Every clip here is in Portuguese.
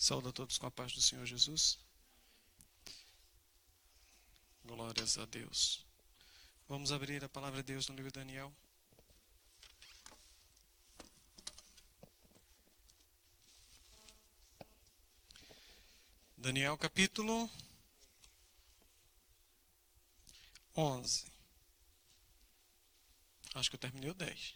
Saúde a todos com a paz do Senhor Jesus. Glórias a Deus. Vamos abrir a palavra de Deus no livro de Daniel. Daniel capítulo 11. Acho que eu terminei o 10.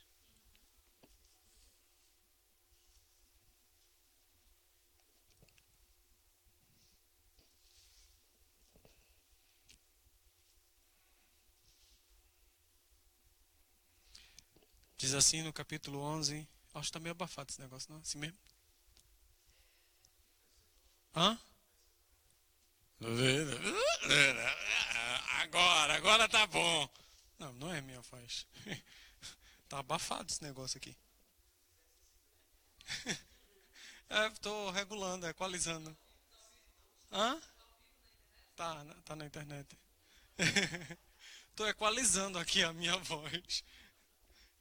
Diz assim no capítulo 11. Acho que está meio abafado esse negócio, não? Assim mesmo? Hã? Agora tá bom. Não é minha voz. Tá abafado esse negócio aqui. Tô regulando, equalizando. Hã? Tá na internet. Tô equalizando aqui a minha voz.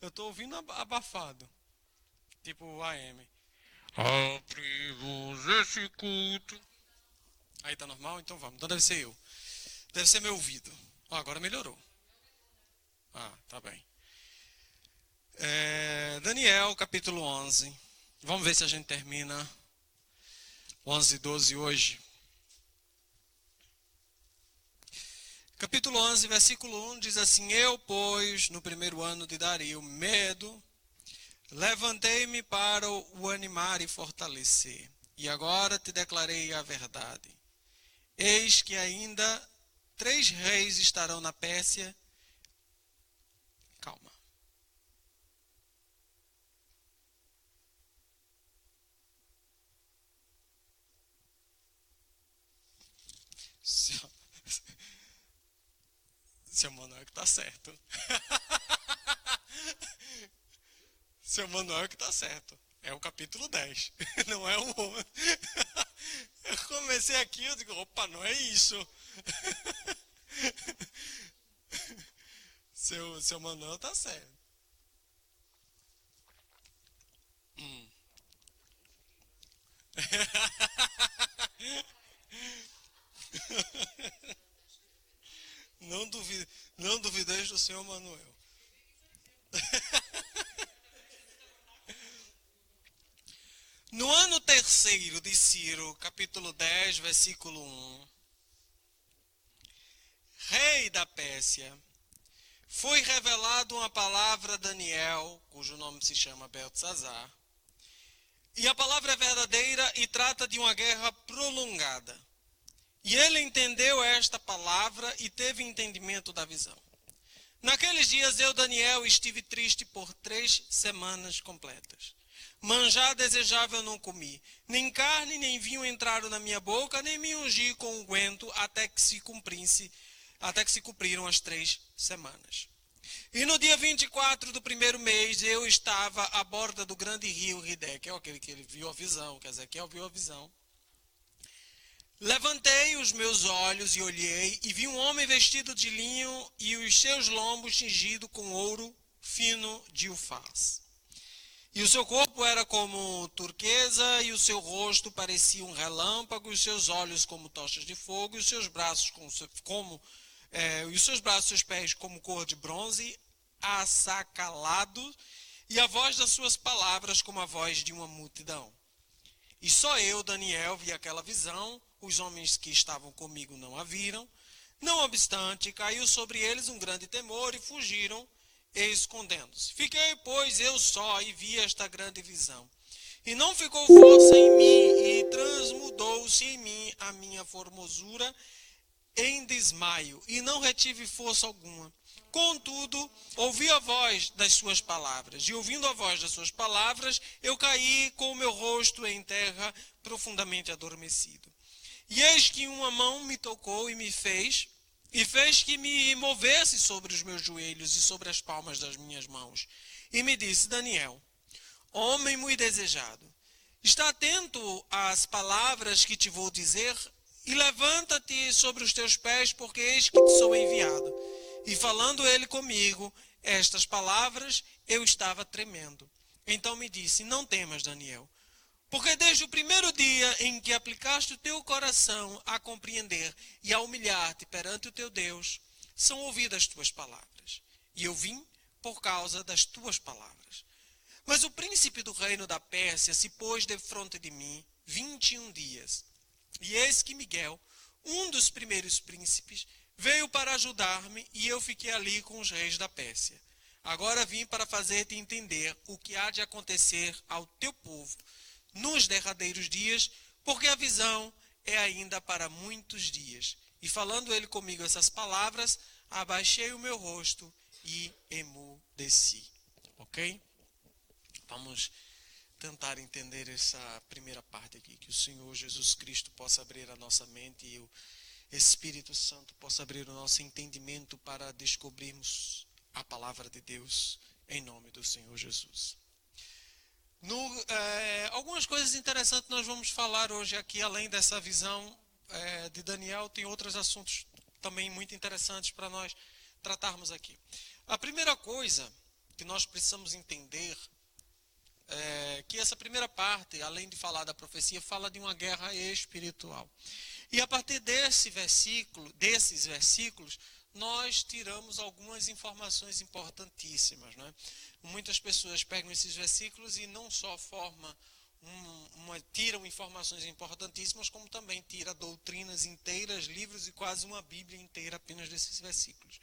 Eu tô ouvindo abafado. Tipo o AM. Abrimos esse culto. Aí tá normal? Então vamos. Então deve ser eu. Deve ser meu ouvido. Agora melhorou. Tá bem. Daniel, capítulo 11. Vamos ver se a gente termina 11 e 12 hoje. Capítulo 11, versículo 1 diz assim: Eu, pois, no primeiro ano de Dario, Medo, levantei-me para o animar e fortalecer. E agora te declarei a verdade. Eis que ainda 3 reis estarão na Pérsia. Calma. Seu Manuel que tá certo. Seu Manuel que tá certo. É o capítulo 10. Não é o 11. Eu comecei aqui, eu digo, opa, não é isso. Seu Manuel tá certo. Não duvideis do Senhor Manuel. No ano terceiro de Ciro, capítulo 10, versículo 1, rei da Pérsia, foi revelado uma palavra a Daniel, cujo nome se chama Beltesazar, e a palavra é verdadeira e trata de uma guerra prolongada. E ele entendeu esta palavra e teve entendimento da visão. Naqueles dias eu, Daniel, estive triste por 3 semanas completas. Manjar desejável não comi, nem carne nem vinho entraram na minha boca, nem me ungi com unguento até que se cumpriram as 3 semanas. E no dia 24 do primeiro mês eu estava à borda do grande rio Ridé, que é aquele que ele viu a visão, quer dizer, que viu a visão. Levantei os meus olhos e olhei, e vi um homem vestido de linho e os seus lombos tingidos com ouro fino de Ufaz. E o seu corpo era como turquesa, e o seu rosto parecia um relâmpago, e os seus olhos como tochas de fogo, e os seus braços seus pés como cor de bronze, assacalado, e a voz das suas palavras como a voz de uma multidão. E só eu, Daniel, vi aquela visão, os homens que estavam comigo não a viram. Não obstante, caiu sobre eles um grande temor e fugiram, escondendo-se. Fiquei, pois, eu só e vi esta grande visão. E não ficou força em mim, e transmudou-se em mim a minha formosura em desmaio, e não retive força alguma. Contudo, ouvi a voz das suas palavras, e ouvindo a voz das suas palavras, eu caí com o meu rosto em terra, profundamente adormecido. E eis que uma mão me tocou e fez que me movesse sobre os meus joelhos e sobre as palmas das minhas mãos. E me disse: Daniel, homem muito desejado, está atento às palavras que te vou dizer, e levanta-te sobre os teus pés, porque eis que te sou enviado. E falando ele comigo estas palavras, eu estava tremendo. Então me disse: não temas, Daniel, Porque desde o primeiro dia em que aplicaste o teu coração a compreender e a humilhar-te perante o teu Deus, são ouvidas as tuas palavras. E eu vim por causa das tuas palavras. Mas o príncipe do reino da Pérsia se pôs defronte de mim 21 dias. E eis que Miguel, um dos primeiros príncipes, veio para ajudar-me e eu fiquei ali com os reis da Pérsia. Agora vim para fazer-te entender o que há de acontecer ao teu povo nos derradeiros dias, porque a visão é ainda para muitos dias. E falando ele comigo essas palavras, abaixei o meu rosto e emudeci. Ok? Vamos tentar entender essa primeira parte aqui. Que o Senhor Jesus Cristo possa abrir a nossa mente e o Espírito Santo possa abrir o nosso entendimento para descobrirmos a palavra de Deus em nome do Senhor Jesus. Algumas coisas interessantes nós vamos falar hoje aqui, além dessa visão de Daniel, tem outros assuntos também muito interessantes para nós tratarmos aqui. A primeira coisa que nós precisamos entender é que essa primeira parte, além de falar da profecia, fala de uma guerra espiritual. E a partir desses versículos, nós tiramos algumas informações importantíssimas, né? Muitas pessoas pegam esses versículos e não só tiram informações importantíssimas, como também tiram doutrinas inteiras, livros e quase uma Bíblia inteira apenas desses versículos.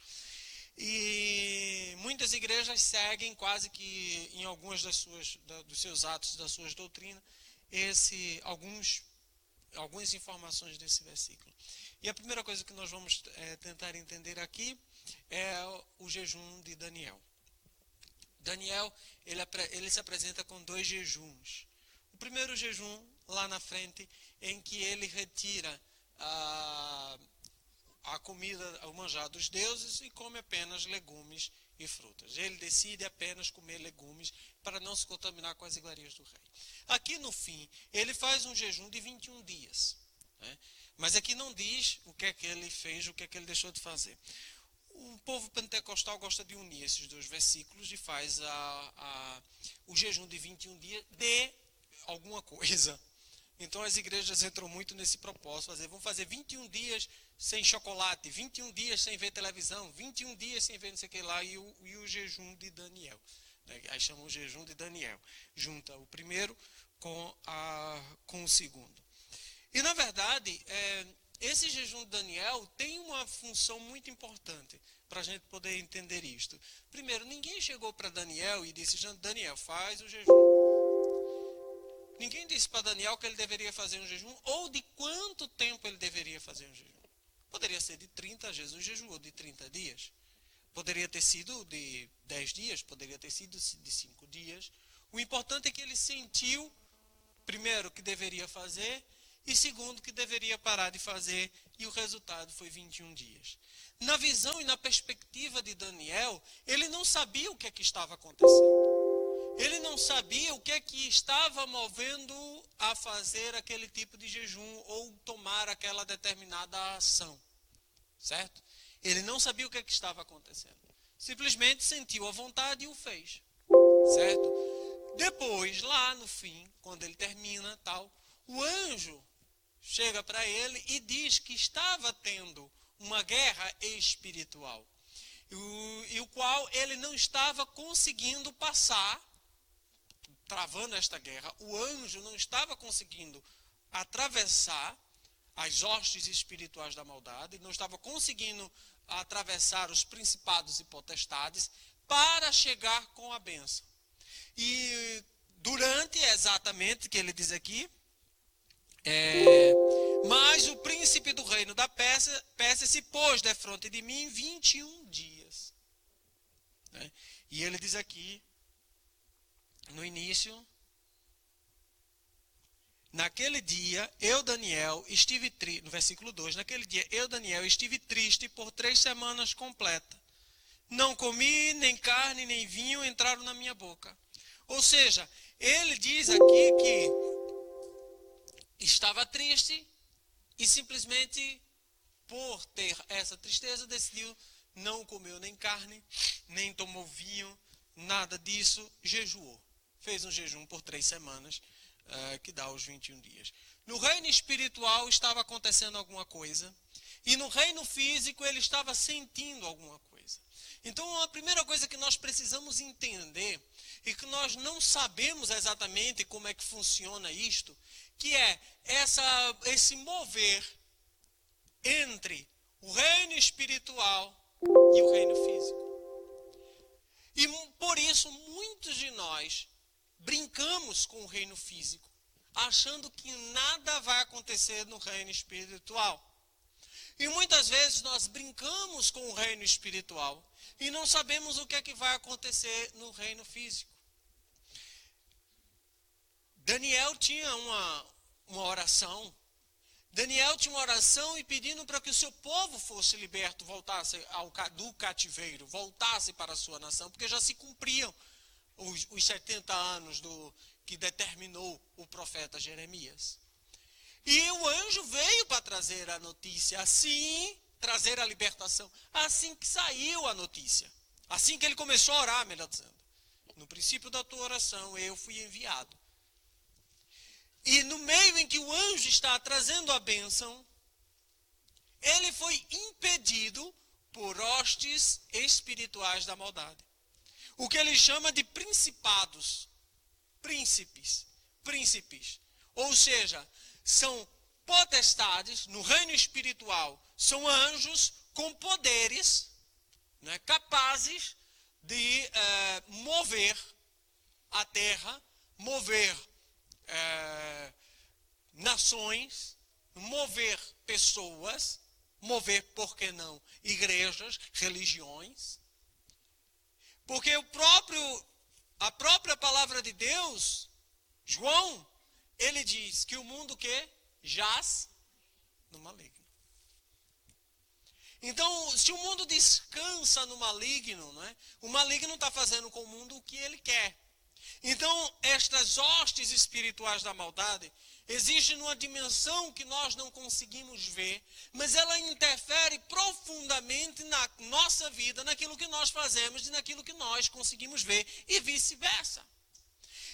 E muitas igrejas seguem quase que em algumas dos seus atos, das suas doutrinas, algumas informações desse versículo. E a primeira coisa que nós vamos tentar entender aqui é o jejum de Daniel. Daniel, ele se apresenta com 2 jejuns. O primeiro jejum, lá na frente, em que ele retira a comida, o manjar dos deuses e come apenas legumes e frutas. Ele decide apenas comer legumes para não se contaminar com as iguarias do rei. Aqui no fim, ele faz um jejum de 21 dias. Né? Mas aqui não diz o que é que ele fez, o que é que ele deixou de fazer. O povo pentecostal gosta de unir esses 2 versículos e faz o jejum de 21 dias de alguma coisa. Então as igrejas entram muito nesse propósito, vamos fazer 21 dias sem chocolate, 21 dias sem ver televisão, 21 dias sem ver não sei o que lá, e o jejum de Daniel. Né? Aí chamam o jejum de Daniel. Junta o primeiro com o segundo. E na verdade, esse jejum de Daniel tem uma função muito importante para a gente poder entender isto. Primeiro, ninguém chegou para Daniel e disse: Daniel, faz o jejum. Ninguém disse para Daniel que ele deveria fazer um jejum ou de quanto tempo ele deveria fazer um jejum. Poderia ser de 30, Jesus jejuou de 30 dias. Poderia ter sido de 10 dias, poderia ter sido de 5 dias. O importante é que ele sentiu, primeiro, que deveria fazer, e segundo, que deveria parar de fazer, e o resultado foi 21 dias. Na visão e na perspectiva de Daniel, ele não sabia o que é que estava acontecendo. Ele não sabia o que é que estava movendo a fazer aquele tipo de jejum ou tomar aquela determinada ação. Certo? Ele não sabia o que é que estava acontecendo. Simplesmente sentiu a vontade e o fez. Certo? Depois, lá no fim, quando ele termina, o anjo chega para ele e diz que estava tendo uma guerra espiritual. E o qual ele não estava conseguindo passar, travando esta guerra. O anjo não estava conseguindo atravessar as hostes espirituais da maldade, não estava conseguindo atravessar os principados e potestades para chegar com a bênção. E durante, exatamente, que ele diz aqui, mas o príncipe do reino da Pérsia se pôs defronte de mim 21 dias. Né? E ele diz aqui, no início: naquele dia, eu, Daniel, estive triste, no versículo 2, naquele dia, eu, Daniel, estive triste por 3 semanas completas. Não comi, nem carne, nem vinho entraram na minha boca. Ou seja, ele diz aqui que estava triste e simplesmente, por ter essa tristeza, decidiu não comeu nem carne, nem tomou vinho, nada disso, jejuou. Fez um jejum por 3 semanas, que dá os 21 dias. No reino espiritual estava acontecendo alguma coisa, e no reino físico ele estava sentindo alguma coisa. Então a primeira coisa que nós precisamos entender, e que nós não sabemos exatamente como é que funciona isto, que é esse mover entre o reino espiritual e o reino físico. E por isso muitos de nós brincamos com o reino físico, achando que nada vai acontecer no reino espiritual. E muitas vezes nós brincamos com o reino espiritual e não sabemos o que é que vai acontecer no reino físico. Daniel tinha uma oração. Daniel tinha uma oração e pedindo para que o seu povo fosse liberto, voltasse do cativeiro, voltasse para a sua nação, porque já se cumpriam os 70 anos que determinou o profeta Jeremias. E o anjo veio para trazer a notícia, assim, trazer a libertação, assim que saiu a notícia. Assim que ele começou a orar, melhor dizendo. No princípio da tua oração, eu fui enviado. E no meio em que o anjo está trazendo a bênção, ele foi impedido por hostes espirituais da maldade. O que ele chama de principados, príncipes. Ou seja, são potestades no reino espiritual, são anjos com poderes, né, capazes de mover a terra, mover nações, mover pessoas, mover, por que não, igrejas, religiões. Porque a própria palavra de Deus, João, ele diz que o mundo que jaz no maligno. Então, se o mundo descansa no maligno, não é? O maligno está fazendo com o mundo o que ele quer. Então, estas hostes espirituais da maldade existem numa dimensão que nós não conseguimos ver, mas ela interfere profundamente na nossa vida, naquilo que nós fazemos e naquilo que nós conseguimos ver, e vice-versa.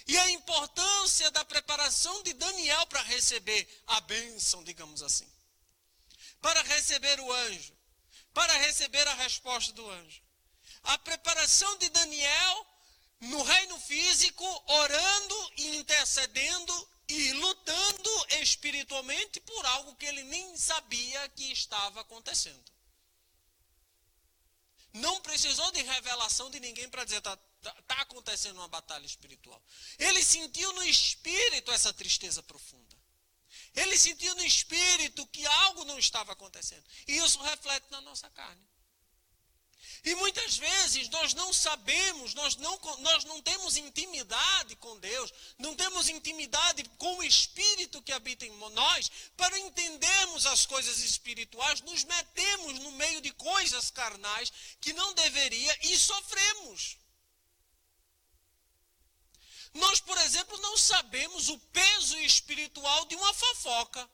E a importância da preparação de Daniel para receber a bênção, digamos assim. Para receber o anjo, para receber a resposta do anjo. A preparação de Daniel no reino físico, orando e intercedendo e lutando espiritualmente por algo que ele nem sabia que estava acontecendo. Não precisou de revelação de ninguém para dizer, está acontecendo uma batalha espiritual. Ele sentiu no espírito essa tristeza profunda. Ele sentiu no espírito que algo não estava acontecendo. E isso reflete na nossa carne. E muitas vezes nós não sabemos, nós não temos intimidade com Deus, não temos intimidade com o Espírito que habita em nós, para entendermos as coisas espirituais, nos metemos no meio de coisas carnais que não deveria e sofremos. Nós, por exemplo, não sabemos o peso espiritual de uma fofoca.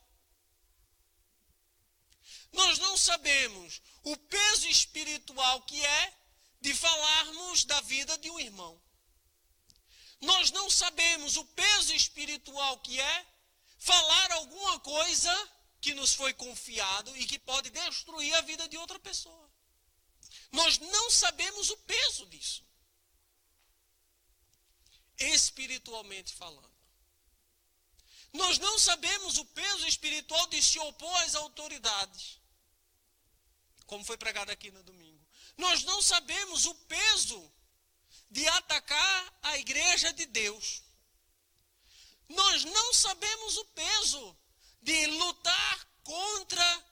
Nós não sabemos o peso espiritual que é de falarmos da vida de um irmão. Nós não sabemos o peso espiritual que é falar alguma coisa que nos foi confiado e que pode destruir a vida de outra pessoa. Nós não sabemos o peso disso. Espiritualmente falando. Nós não sabemos o peso espiritual de se opor às autoridades. Como foi pregado aqui no domingo. Nós não sabemos o peso de atacar a igreja de Deus. Nós não sabemos o peso de lutar contra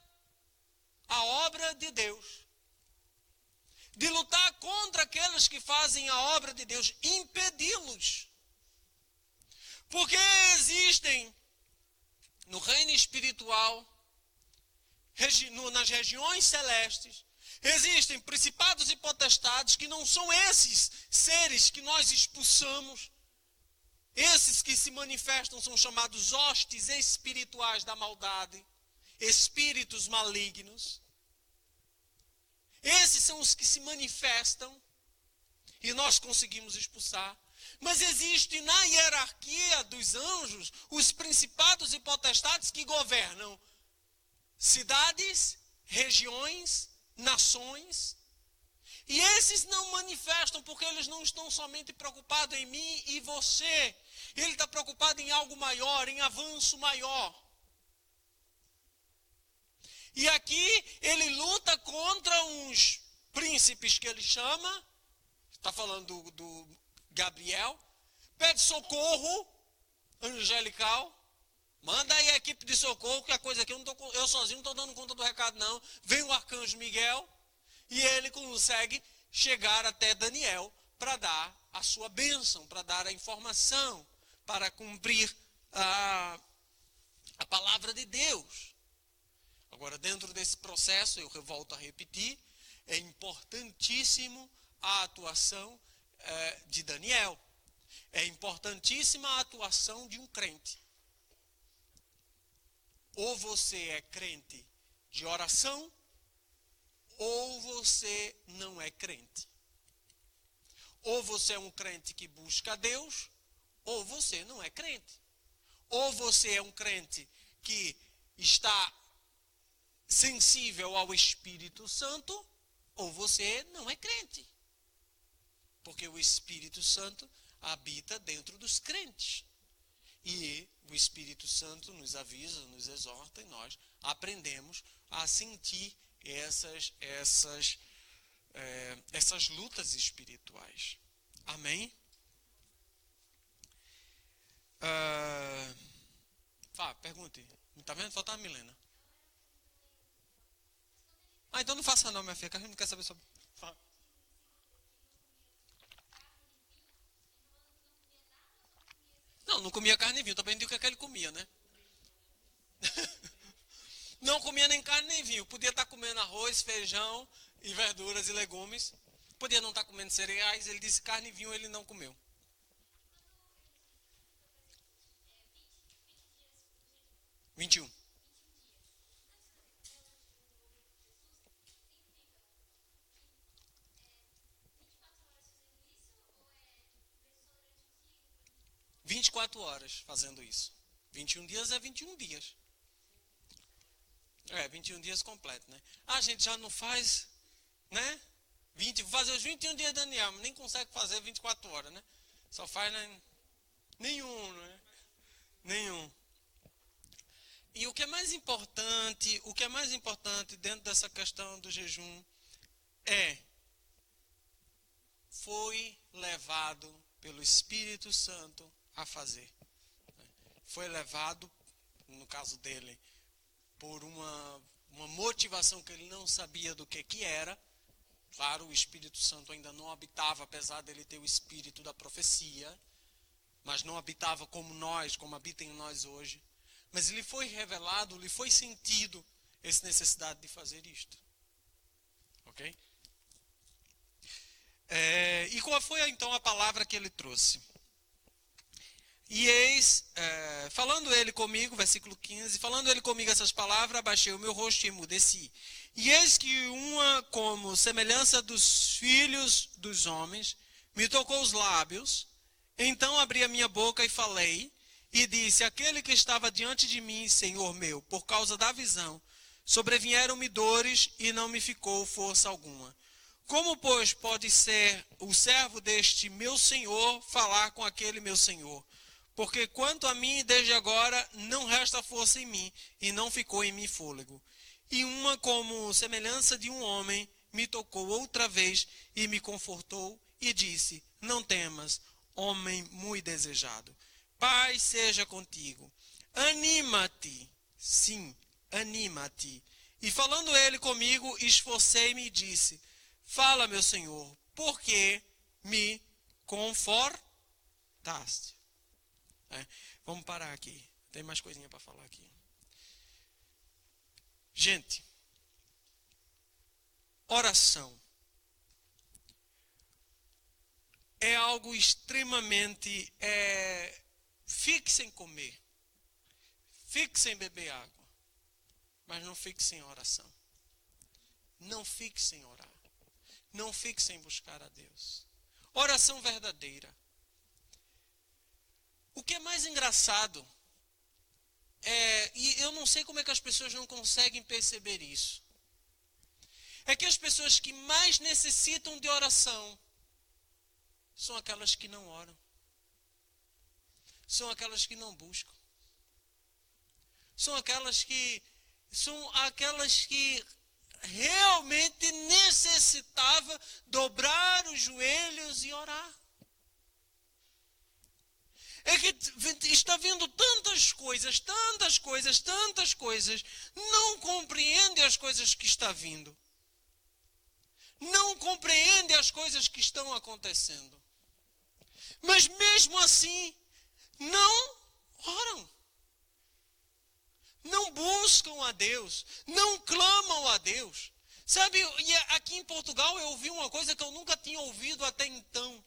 a obra de Deus. De lutar contra aqueles que fazem a obra de Deus, impedi-los. Porque existem no reino espiritual, nas regiões celestes, existem principados e potestades que não são esses seres que nós expulsamos. Esses que se manifestam são chamados hostes espirituais da maldade, espíritos malignos. Esses são os que se manifestam e nós conseguimos expulsar. Mas existe na hierarquia dos anjos os principados e potestades que governam cidades, regiões, nações. E esses não manifestam porque eles não estão somente preocupados em mim e você. Ele está preocupado em algo maior, em avanço maior. E aqui ele luta contra uns príncipes que ele chama, está falando do Gabriel, pede socorro angelical, manda aí a equipe de socorro, que a coisa aqui eu sozinho não estou dando conta do recado não. Vem o arcanjo Miguel e ele consegue chegar até Daniel para dar a sua bênção, para dar a informação, para cumprir a palavra de Deus. Agora, dentro desse processo, eu volto a repetir, é importantíssimo a atuação de Daniel. É importantíssima a atuação de um crente. Ou você é crente de oração, ou você não é crente. Ou você é um crente que busca a Deus, ou você não é crente. Ou você é um crente que está sensível ao Espírito Santo, ou você não é crente. Porque o Espírito Santo habita dentro dos crentes. E o Espírito Santo nos avisa, nos exorta, e nós aprendemos a sentir essas lutas espirituais. Amém? Pergunte. Está vendo? Falta a Milena. Então não faça não, minha filha, que a gente não quer saber sobre... Não comia carne e vinho, também digo o que ele comia, né? Não comia nem carne nem vinho, podia estar comendo arroz, feijão e verduras e legumes, podia não estar comendo cereais, ele disse carne e vinho ele não comeu. 21. ...24 horas fazendo isso. 21 dias é 21 dias. 21 dias completo, né? A gente já não faz, né? Fazer os 21 dias de Daniel, nem consegue fazer 24 horas, né? Só faz, né? Nenhum, né? Nenhum. E o que é mais importante dentro dessa questão do jejum foi levado pelo Espírito Santo a fazer. Foi levado, no caso dele, por uma motivação que ele não sabia do que era. Claro, o Espírito Santo ainda não habitava, apesar dele ter o espírito da profecia, mas não habitava como habita em nós hoje. Mas lhe foi revelado, lhe foi sentido essa necessidade de fazer isto. Ok? E qual foi então a palavra que ele trouxe? E eis, falando ele comigo, versículo 15, falando ele comigo essas palavras, abaixei o meu rosto e emudeci. E eis que uma, como semelhança dos filhos dos homens, me tocou os lábios. Então abri a minha boca e falei, e disse, aquele que estava diante de mim, Senhor meu, por causa da visão, sobrevieram-me dores e não me ficou força alguma. Como, pois, pode ser o servo deste meu Senhor falar com aquele meu Senhor? Porque quanto a mim, desde agora, não resta força em mim, e não ficou em mim fôlego. E uma como semelhança de um homem me tocou outra vez e me confortou e disse, não temas, homem muito desejado. Paz seja contigo. Anima-te. Sim, anima-te. E falando ele comigo, esforcei-me e disse, fala, meu Senhor, porque me confortaste. Vamos parar aqui. Tem mais coisinha para falar aqui. Gente, oração é algo extremamente... fixe em comer, fixe em beber água, mas não fixe em oração. Não fixe em orar. Não fixe em buscar a Deus. Oração verdadeira. O que é mais engraçado e eu não sei como é que as pessoas não conseguem perceber isso, é que as pessoas que mais necessitam de oração são aquelas que não oram, são aquelas que não buscam, são aquelas que realmente necessitavam dobrar os joelhos e orar. É que está vendo tantas coisas, não compreende as coisas que está vindo. Não compreende as coisas que estão acontecendo. Mas mesmo assim, não oram. Não buscam a Deus, não clamam a Deus. Sabe, e aqui em Portugal eu ouvi uma coisa que eu nunca tinha ouvido até então.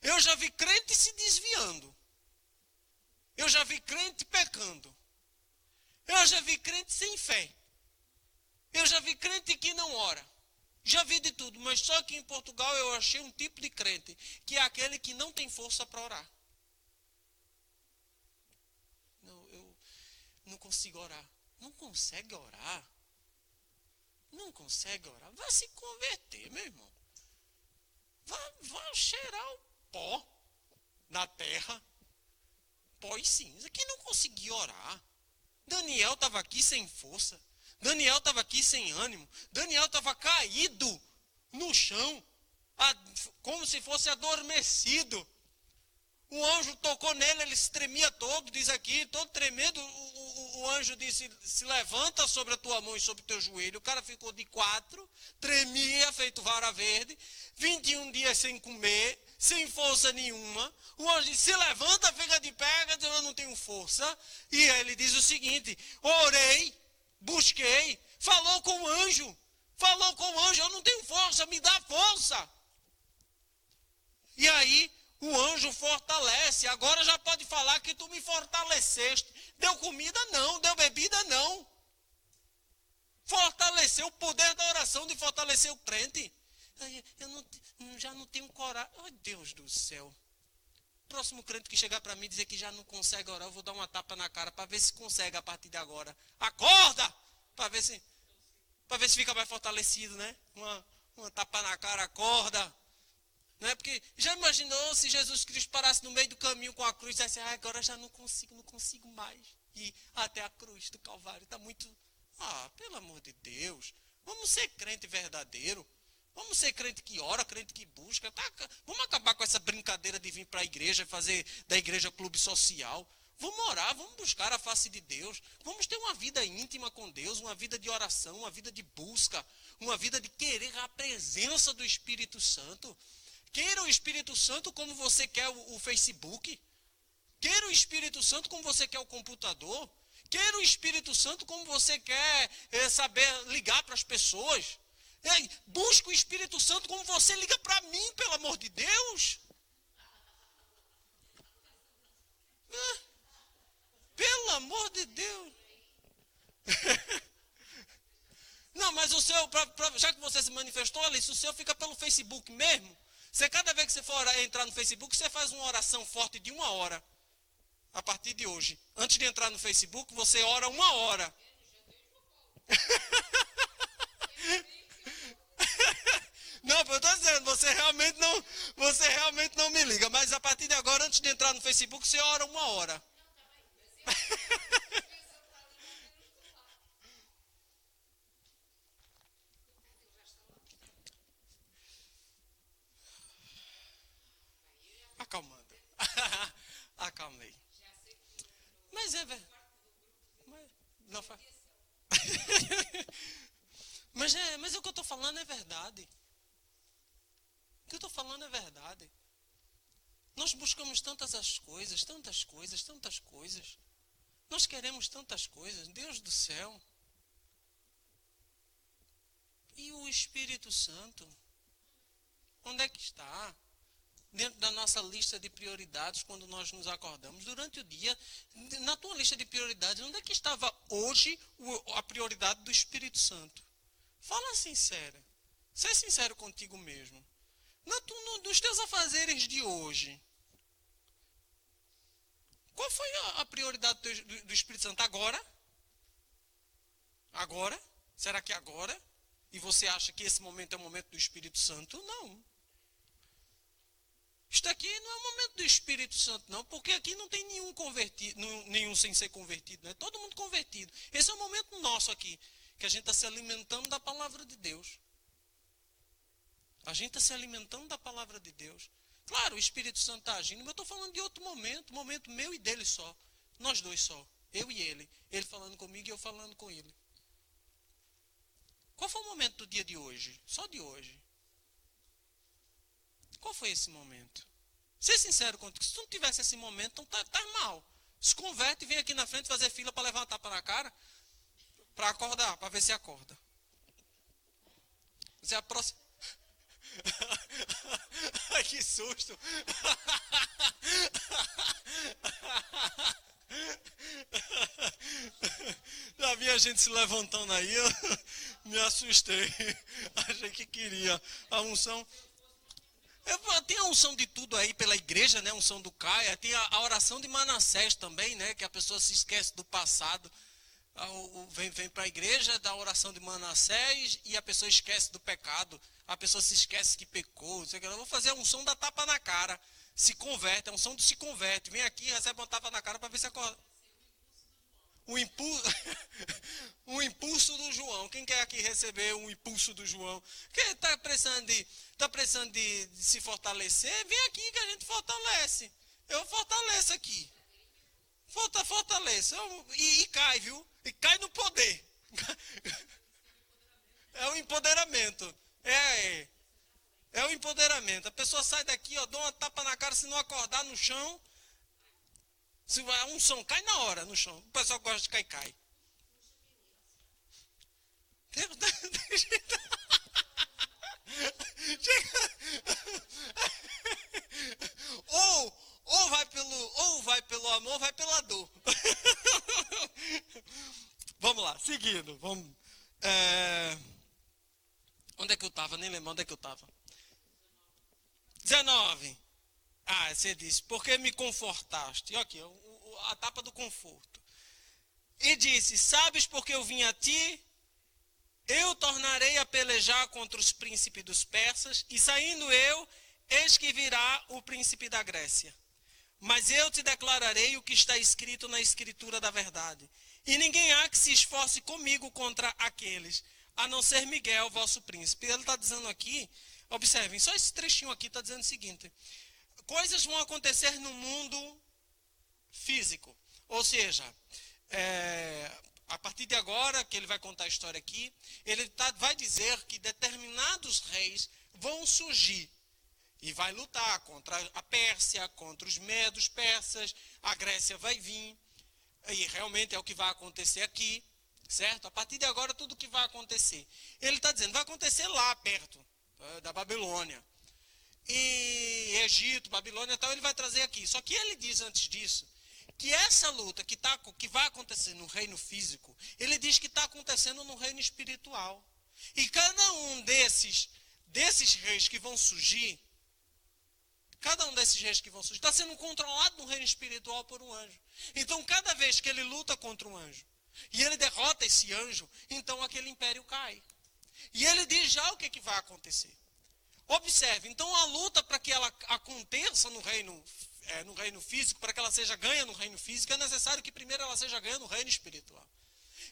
Eu já vi crente se desviando. Eu já vi crente pecando. Eu já vi crente sem fé. Eu já vi crente que não ora. Já vi de tudo, mas só que em Portugal eu achei um tipo de crente, que é aquele que não tem força para orar. Não, eu não consigo orar. Não consegue orar? Não consegue orar? Vai se converter, meu irmão. Vai cheirar o pó na terra. Pó e cinza. Que não conseguia orar. Daniel estava aqui sem força. Daniel estava aqui sem ânimo. Daniel estava caído no chão, como se fosse adormecido. O anjo tocou nele, ele se tremia todo, diz aqui, todo tremendo. O anjo disse, se levanta sobre a tua mão e sobre o teu joelho. O cara ficou de 4, tremia, feito vara verde, 21 dias sem comer, sem força nenhuma. O anjo disse, se levanta, fica de pé, eu não tenho força. E ele diz o seguinte, orei, busquei, falou com o anjo, eu não tenho força, me dá força. E aí, o anjo fortalece, agora já pode falar que tu me fortaleceste. Deu comida não, deu bebida não. Fortaleceu o poder da oração de fortalecer o crente. Eu já não tenho coragem. Ai, Deus do céu. Próximo crente que chegar para mim e dizer que já não consegue orar, eu vou dar uma tapa na cara para ver se consegue a partir de agora. Acorda! Para ver se fica mais fortalecido, né? Uma tapa na cara, acorda. Não é? Porque já imaginou se Jesus Cristo parasse no meio do caminho com a cruz e dissesse, agora já não consigo mais ir até a cruz do Calvário. Está muito... pelo amor de Deus. Vamos ser crente verdadeiro. Vamos ser crente que ora, crente que busca. Vamos acabar com essa brincadeira de vir para a igreja, fazer da igreja clube social. Vamos orar, vamos buscar a face de Deus. Vamos ter uma vida íntima com Deus, uma vida de oração, uma vida de busca, uma vida de querer a presença do Espírito Santo. Queira o Espírito Santo como você quer o Facebook. Queira o Espírito Santo como você quer o computador. Queira o Espírito Santo como você quer saber ligar para as pessoas. Busque o Espírito Santo como você liga para mim, pelo amor de Deus. Pelo amor de Deus. Não, mas o seu, já que você se manifestou, Alice, o seu fica pelo Facebook mesmo. Você, cada vez que você for entrar no Facebook, você faz uma oração forte de 1 hora. A partir de hoje. Antes de entrar no Facebook, você ora 1 hora. Não, eu estou dizendo, você realmente não me liga. Mas a partir de agora, antes de entrar no Facebook, você ora 1 hora. Acalmando. Acalmei. Mas é verdade. Não faz. Mas o que eu estou falando é verdade. O que eu estou falando é verdade. Nós buscamos tantas coisas. Nós queremos tantas coisas. Deus do céu. E o Espírito Santo? Onde é que está? Dentro da nossa lista de prioridades, quando nós nos acordamos, durante o dia, na tua lista de prioridades, onde é que estava hoje a prioridade do Espírito Santo? Fala sincero. Seja sincero contigo mesmo. Nos teus afazeres de hoje, Qual foi a prioridade do Espírito Santo? Agora? Agora? Será que agora? E você acha que esse momento é o momento do Espírito Santo? Não. Isto aqui não é o momento do Espírito Santo, não, porque aqui não tem nenhum convertido, nenhum sem ser convertido, né? Todo mundo convertido. Esse é o momento nosso aqui, que a gente está se alimentando da palavra de Deus. A gente está se alimentando da palavra de Deus. Claro, o Espírito Santo está agindo, mas eu estou falando de outro momento meu e dele só. Nós dois só, eu e ele. Ele falando comigo e eu falando com ele. Qual foi o momento do dia de hoje? Só de hoje. Qual foi esse momento? Ser sincero contigo, se tu não tivesse esse momento, então tá mal. Se converte e vem aqui na frente fazer fila para levar uma tapa na cara, para acordar, para ver se acorda. Você aproxima. Ai, que susto! Já vi a gente se levantando aí, eu me assustei. Achei que queria a unção. Tem a unção de tudo aí pela igreja, né? A unção do Caia. Tem a oração de Manassés também, né? Que a pessoa se esquece do passado. Vem para a igreja da oração de Manassés e a pessoa esquece do pecado. A pessoa se esquece que pecou. Eu vou fazer a unção da tapa na cara. Se converte, a unção do se converte. Vem aqui e recebe uma tapa na cara para ver se acorda. O impulso do João. Quem quer aqui receber um impulso do João? Quem está precisando de se fortalecer? Vem aqui que a gente fortalece. Eu fortaleço aqui. Fortaleço. E cai, viu? E cai no poder. É o empoderamento. É o empoderamento. A pessoa sai daqui, ó, dá uma tapa na cara, se não acordar no chão. Se vai a unção, cai na hora no chão. O pessoal gosta de cai. Ou vai pelo amor, ou vai pela dor. Vamos lá, seguindo. Onde é que eu estava? Nem lembro onde é que eu estava. 19. Você disse, porque me confortaste. E aqui, a tapa do conforto. E disse, sabes porque eu vim a ti? Eu tornarei a pelejar contra os príncipes dos persas, e saindo eu, eis que virá o príncipe da Grécia. Mas eu te declararei o que está escrito na escritura da verdade. E ninguém há que se esforce comigo contra aqueles, a não ser Miguel, vosso príncipe. Ele está dizendo aqui, observem, só esse trechinho aqui está dizendo o seguinte: coisas vão acontecer no mundo físico. Ou seja, a partir de agora, que ele vai contar a história aqui, ele vai dizer que determinados reis vão surgir e vai lutar contra a Pérsia, contra os medos persas, a Grécia vai vir, e realmente é o que vai acontecer aqui, certo? A partir de agora, tudo o que vai acontecer. Ele está dizendo, vai acontecer lá perto da Babilônia. E Egito, Babilônia e tal, ele vai trazer aqui. Só que ele diz antes disso, que essa luta que vai acontecer no reino físico, ele diz que está acontecendo no reino espiritual. E cada um desses reis que vão surgir, está sendo controlado no reino espiritual por um anjo. Então, cada vez que ele luta contra um anjo, e ele derrota esse anjo, então aquele império cai. E ele diz já o que vai acontecer. Observe, então a luta para que ela aconteça no reino físico, para que ela seja ganha no reino físico, é necessário que primeiro ela seja ganha no reino espiritual.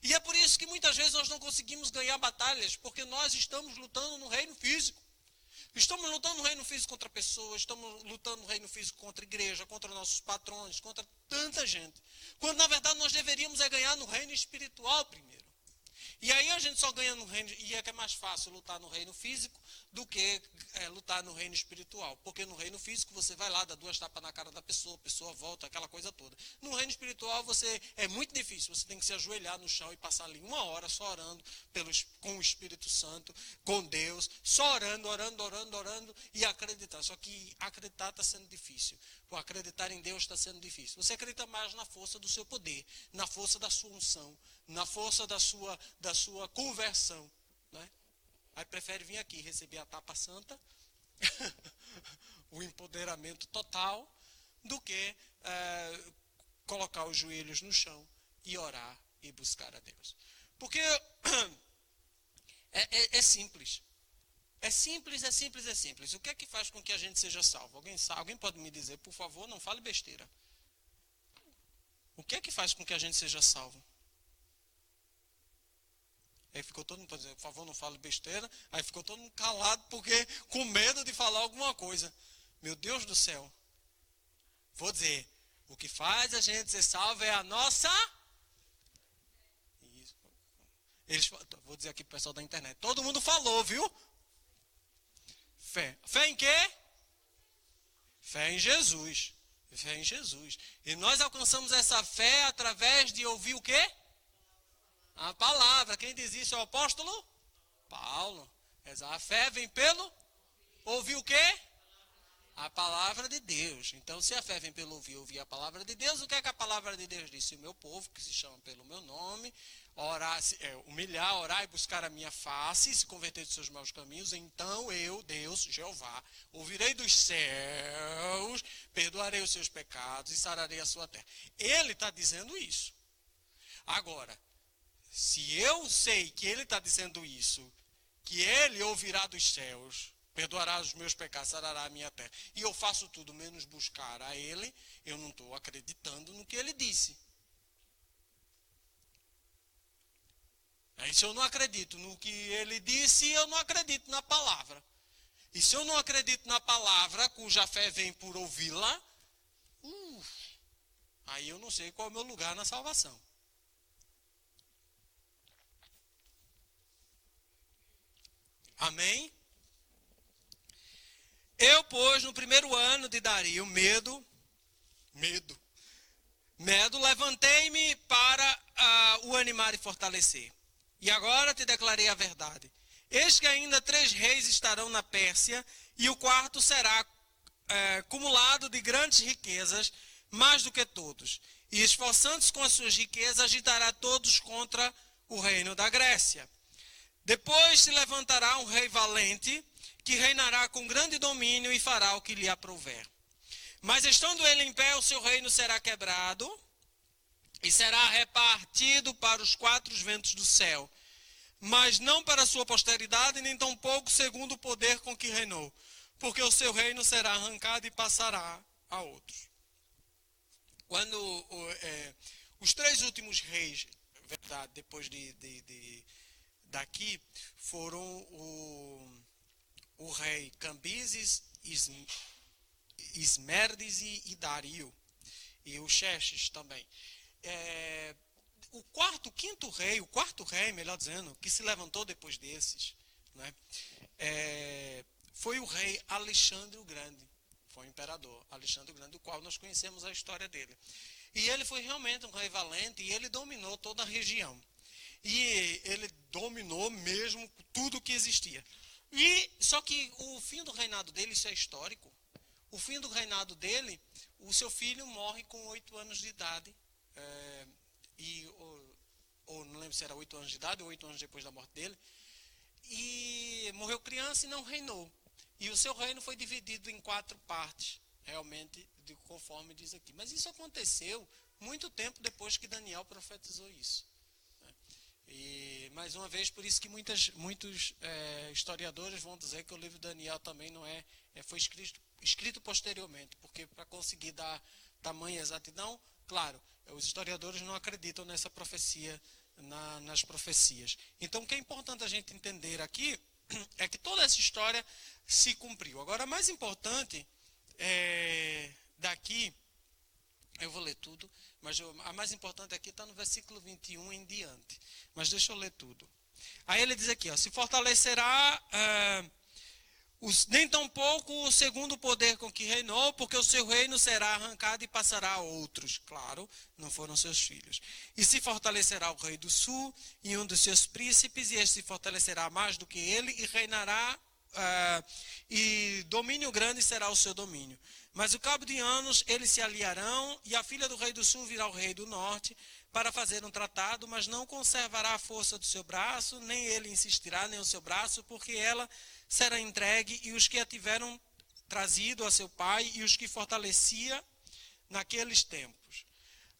E é por isso que muitas vezes nós não conseguimos ganhar batalhas, porque nós estamos lutando no reino físico. Estamos lutando no reino físico contra pessoas, estamos lutando no reino físico contra a igreja, contra nossos patrões, contra tanta gente. Quando na verdade nós deveríamos ganhar no reino espiritual primeiro. E aí a gente só ganha no reino, e é que é mais fácil lutar no reino físico do que lutar no reino espiritual. Porque no reino físico você vai lá, dá 2 tapas na cara da pessoa, a pessoa volta, aquela coisa toda. No reino espiritual é muito difícil, você tem que se ajoelhar no chão e passar ali 1 hora só orando com o Espírito Santo, com Deus, só orando e acreditando. Só que acreditar está sendo difícil. O acreditar em Deus está sendo difícil. Você acredita mais na força do seu poder, na força da sua unção, na força da sua conversão, né? Aí prefere vir aqui receber a tapa santa, o empoderamento total, do que colocar os joelhos no chão e orar e buscar a Deus. Porque é simples. É simples. O que é que faz com que a gente seja salvo? Alguém pode me dizer, por favor, não fale besteira. O que é que faz com que a gente seja salvo? Aí ficou todo mundo dizendo, por favor, não fale besteira. Aí ficou todo mundo calado, porque com medo de falar alguma coisa. Meu Deus do céu. Vou dizer, o que faz a gente ser salvo é a nossa... Vou dizer aqui pro pessoal da internet. Todo mundo falou, viu? Fé. Fé em quê? Fé em Jesus. Fé em Jesus. E nós alcançamos essa fé através de ouvir o quê? A palavra. Quem diz isso é o apóstolo? Paulo. A fé vem pelo ouvir o quê? A palavra de Deus. Então, se a fé vem pelo ouvir a palavra de Deus, o que é que a palavra de Deus diz? Se o meu povo, que se chama pelo meu nome, humilhar, orar e buscar a minha face, e se converter dos seus maus caminhos, então eu, Deus, Jeová, ouvirei dos céus, perdoarei os seus pecados e sararei a sua terra. Ele está dizendo isso. Agora, se eu sei que ele está dizendo isso, que ele ouvirá dos céus, perdoará os meus pecados, sarará a minha terra, e eu faço tudo menos buscar a ele, eu não estou acreditando no que ele disse. Aí, se eu não acredito no que ele disse, eu não acredito na palavra. E se eu não acredito na palavra, cuja fé vem por ouvi-la, aí eu não sei qual é o meu lugar na salvação. Amém? Eu, pois, no primeiro ano de Dario, medo, levantei-me para o animar e fortalecer. E agora te declarei a verdade. Eis que ainda 3 reis estarão na Pérsia, e o quarto será cumulado de grandes riquezas, mais do que todos. E esforçando-se com as suas riquezas, agitará todos contra o reino da Grécia. Depois se levantará um rei valente, que reinará com grande domínio e fará o que lhe aprouver. Mas estando ele em pé, o seu reino será quebrado e será repartido para os 4 ventos do céu, mas não para a sua posteridade, nem tampouco segundo o poder com que reinou, porque o seu reino será arrancado e passará a outros. Quando os 3 últimos reis, verdade, depois daqui, foram o rei Cambises, Ismerdes e Dario, e o Xerxes também. O quarto rei, melhor dizendo, que se levantou depois desses, né, foi o rei Alexandre o Grande, foi o imperador Alexandre o Grande, do qual nós conhecemos a história dele. E ele foi realmente um rei valente, e ele dominou toda a região. E ele dominou mesmo tudo que existia. Só que o fim do reinado dele, isso é histórico, o fim do reinado dele, o seu filho morre com 8 anos de idade, ou não lembro se era 8 anos de idade ou 8 anos depois da morte dele, e morreu criança e não reinou. E o seu reino foi dividido em 4 partes, realmente, conforme diz aqui. Mas isso aconteceu muito tempo depois que Daniel profetizou isso. E, mais uma vez, por isso que muitos historiadores vão dizer que o livro de Daniel também foi escrito posteriormente, porque para conseguir dar tamanha exatidão, claro, os historiadores não acreditam nessa profecia, nas profecias. Então, o que é importante a gente entender aqui é que toda essa história se cumpriu. Agora, mais importante daqui, eu vou ler tudo, mas a mais importante aqui está no versículo 21 em diante. Mas deixa eu ler tudo. Aí ele diz aqui, se fortalecerá nem tampouco segundo o poder com que reinou, porque o seu reino será arrancado e passará a outros. Claro, não foram seus filhos. E se fortalecerá o rei do sul e um dos seus príncipes, e este se fortalecerá mais do que ele, e reinará, e domínio grande será o seu domínio. Mas ao cabo de anos eles se aliarão, e a filha do rei do sul virá ao rei do norte, para fazer um tratado, mas não conservará a força do seu braço, nem ele insistirá, nem o seu braço, porque ela será entregue, e os que a tiveram trazido a seu pai, e os que fortalecia naqueles tempos.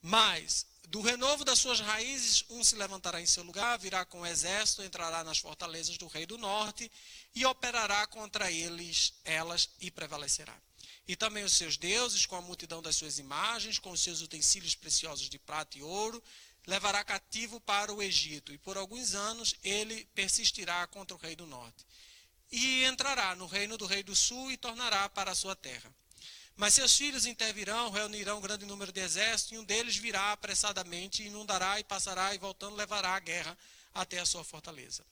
Mas, do renovo das suas raízes, um se levantará em seu lugar, virá com o exército, entrará nas fortalezas do rei do norte e operará contra elas e prevalecerá. E também os seus deuses, com a multidão das suas imagens, com os seus utensílios preciosos de prata e ouro, levará cativo para o Egito. E por alguns anos ele persistirá contra o rei do norte. E entrará no reino do rei do sul e tornará para a sua terra. Mas seus filhos intervirão, reunirão um grande número de exércitos, e um deles virá apressadamente, inundará e passará, e voltando levará a guerra até a sua fortaleza.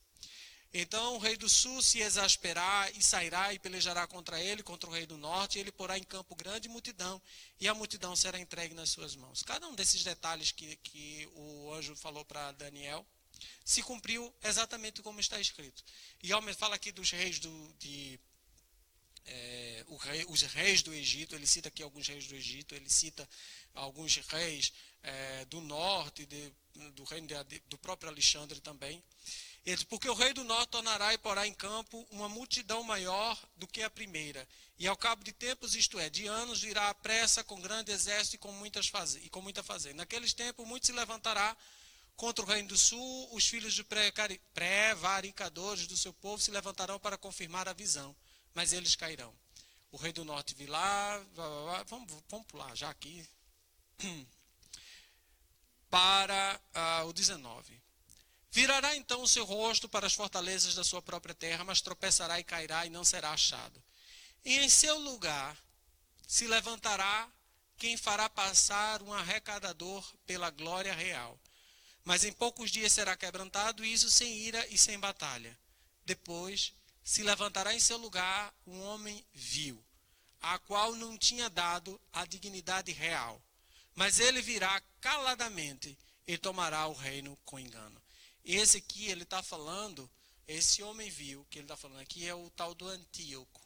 Então o rei do sul se exasperará e sairá e pelejará contra ele, contra o rei do norte, e ele porá em campo grande multidão, e a multidão será entregue nas suas mãos. Cada um desses detalhes que o anjo falou para Daniel se cumpriu exatamente como está escrito. E fala aqui dos reis os reis do Egito, ele cita aqui alguns reis do Egito, ele cita alguns reis do norte, do reino do próprio Alexandre também. Ele diz, porque o rei do norte tornará e porá em campo uma multidão maior do que a primeira, e ao cabo de tempos, isto é, de anos, virá à pressa com grande exército e com muita fazenda. Naqueles tempos, muito se levantará contra o reino do sul, os filhos de prevaricadores do seu povo se levantarão para confirmar a visão, mas eles cairão. O rei do norte virá, vamos pular já aqui, para o 19. Virará então o seu rosto para as fortalezas da sua própria terra, mas tropeçará e cairá e não será achado. E em seu lugar se levantará quem fará passar um arrecadador pela glória real. Mas em poucos dias será quebrantado, e isso sem ira e sem batalha. Depois se levantará em seu lugar um homem vil, a qual não tinha dado a dignidade real. Mas ele virá caladamente e tomará o reino com engano. Esse aqui ele está falando, esse homem vil que ele está falando aqui é o tal do Antíoco.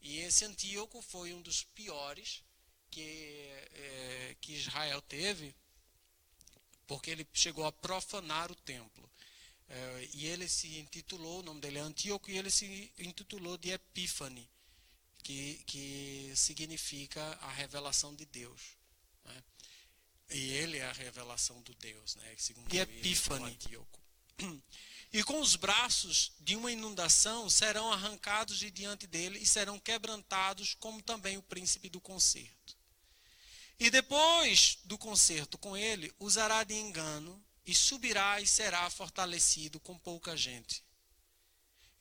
E esse Antíoco foi um dos piores que Israel teve, porque ele chegou a profanar o templo. E ele se intitulou, o nome dele é Antíoco, e ele se intitulou de Epífane, que significa a revelação de Deus, né? E ele é a revelação do Deus, né? Segundo Epífane. Antíoco. E com os braços de uma inundação serão arrancados de diante dele e serão quebrantados, como também o príncipe do concerto. E depois do concerto com ele, usará de engano e subirá e será fortalecido com pouca gente.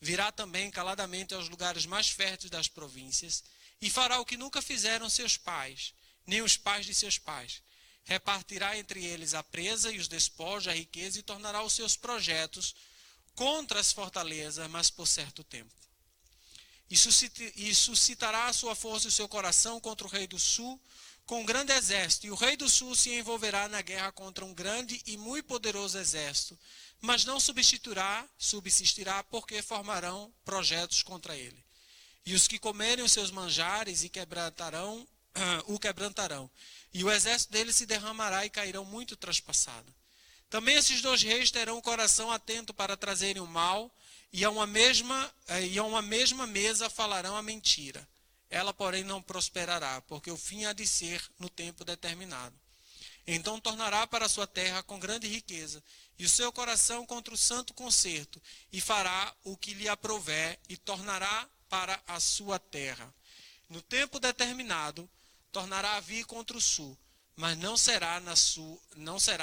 Virá também caladamente aos lugares mais férteis das províncias e fará o que nunca fizeram seus pais, nem os pais de seus pais. Repartirá entre eles a presa e os despojos, a riqueza, e tornará os seus projetos contra as fortalezas, mas por certo tempo. E suscitará a sua força e o seu coração contra o rei do sul, com um grande exército, e o rei do sul se envolverá na guerra contra um grande e muito poderoso exército, mas não subsistirá, porque formarão projetos contra ele. E os que comerem os seus manjares o quebrantarão, e o exército dele se derramará e cairão muito traspassado. Também esses dois reis terão o coração atento para trazerem o mal, e a uma mesma mesa falarão a mentira. Ela, porém, não prosperará, porque o fim há de ser no tempo determinado. Então tornará para a sua terra com grande riqueza, e o seu coração contra o santo concerto, e fará o que lhe aprouver, e tornará para a sua terra. No tempo determinado, tornará a vir contra o sul, mas não será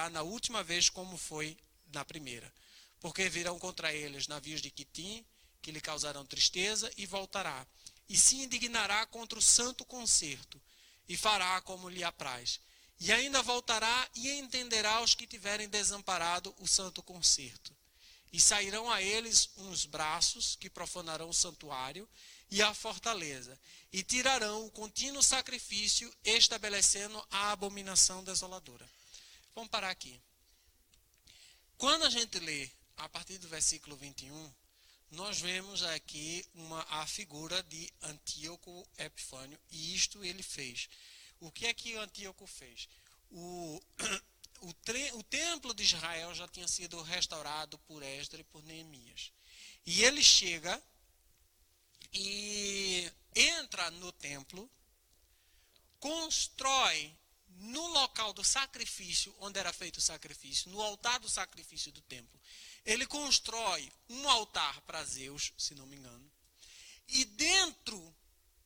na última vez como foi na primeira. Porque virão contra eles navios de Quitim, que lhe causarão tristeza, e voltará. E se indignará contra o santo concerto, e fará como lhe apraz. E ainda voltará e entenderá os que tiverem desamparado o santo concerto. E sairão a eles uns braços que profanarão o santuário e a fortaleza, e tirarão o contínuo sacrifício, estabelecendo a abominação desoladora. Vamos parar aqui. Quando a gente lê a partir do versículo 21, nós vemos aqui a figura de Antíoco Epifânio, e isto ele fez. O que é que Antíoco fez? O templo de Israel já tinha sido restaurado por Esdras e por Neemias. E ele chega e entra no templo, constrói no local do sacrifício, onde era feito o sacrifício, no altar do sacrifício do templo, ele constrói um altar para Zeus, se não me engano, e dentro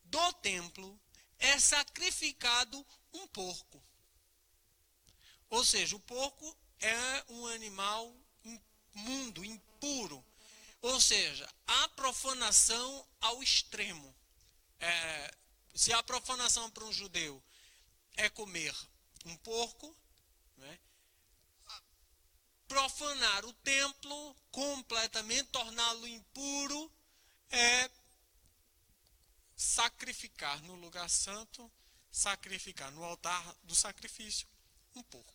do templo é sacrificado um porco. Ou seja, o porco é um animal imundo, impuro. Ou seja, a profanação ao extremo. Se a profanação para um judeu é comer um porco, né? Profanar o templo completamente, torná-lo impuro, é sacrificar no lugar santo, sacrificar no altar do sacrifício um porco.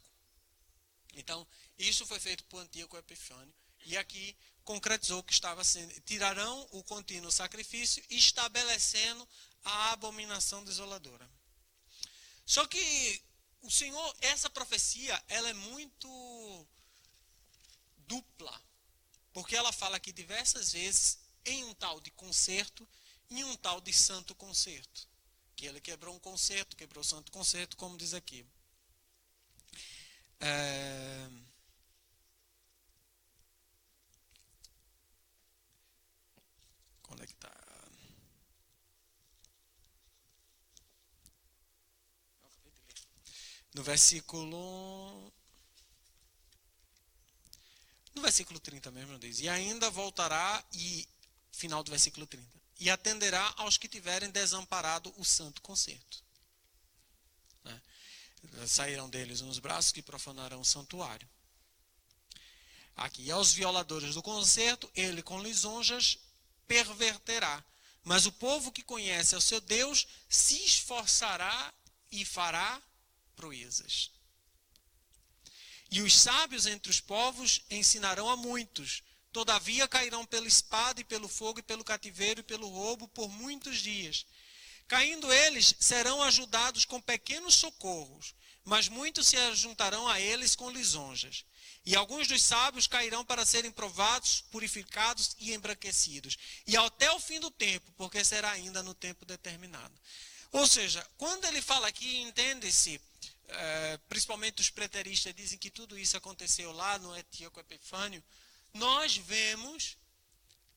Então, isso foi feito por Antíoco Epifânio, e aqui concretizou que estava sendo, tirarão o contínuo sacrifício, estabelecendo a abominação desoladora. Só que o Senhor, essa profecia, ela é muito dupla, porque ela fala aqui diversas vezes em um tal de concerto e um tal de santo concerto, que ele quebrou um concerto, quebrou o santo concerto, como diz aqui. Onde é que está? No versículo 30 mesmo diz: e ainda voltará, e final do versículo 30, e atenderá aos que tiverem desamparado o santo concerto. Né? Sairão deles uns braços que profanarão o santuário. Aqui, e aos violadores do concerto, ele com lisonjas perverterá. Mas o povo que conhece ao seu Deus se esforçará e fará proezas. E os sábios entre os povos ensinarão a muitos. Todavia cairão pela espada e pelo fogo e pelo cativeiro e pelo roubo por muitos dias. Caindo eles, serão ajudados com pequenos socorros, mas muitos se ajuntarão a eles com lisonjas. E alguns dos sábios cairão para serem provados, purificados e embranquecidos. E até o fim do tempo, porque será ainda no tempo determinado. Ou seja, quando ele fala aqui, entende-se, principalmente os preteristas dizem que tudo isso aconteceu lá no Antíoco Epifânio, nós vemos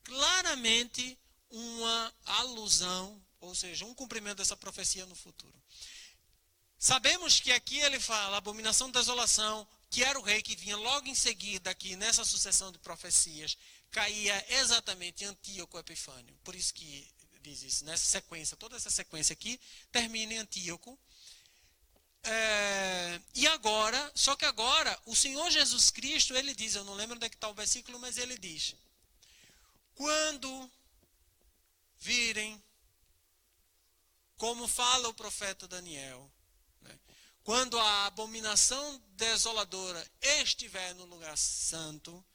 claramente uma alusão, ou seja, um cumprimento dessa profecia no futuro. Sabemos que aqui ele fala, abominação da desolação, que era o rei que vinha logo em seguida aqui nessa sucessão de profecias, caía exatamente em Antíoco Epifânio. Por isso que diz isso, nessa sequência, toda essa sequência aqui termina em Antíoco. E agora, só que agora, o Senhor Jesus Cristo, ele diz, eu não lembro onde é que está o versículo, mas ele diz, quando virem, como fala o profeta Daniel, né, quando a abominação desoladora estiver no lugar santo,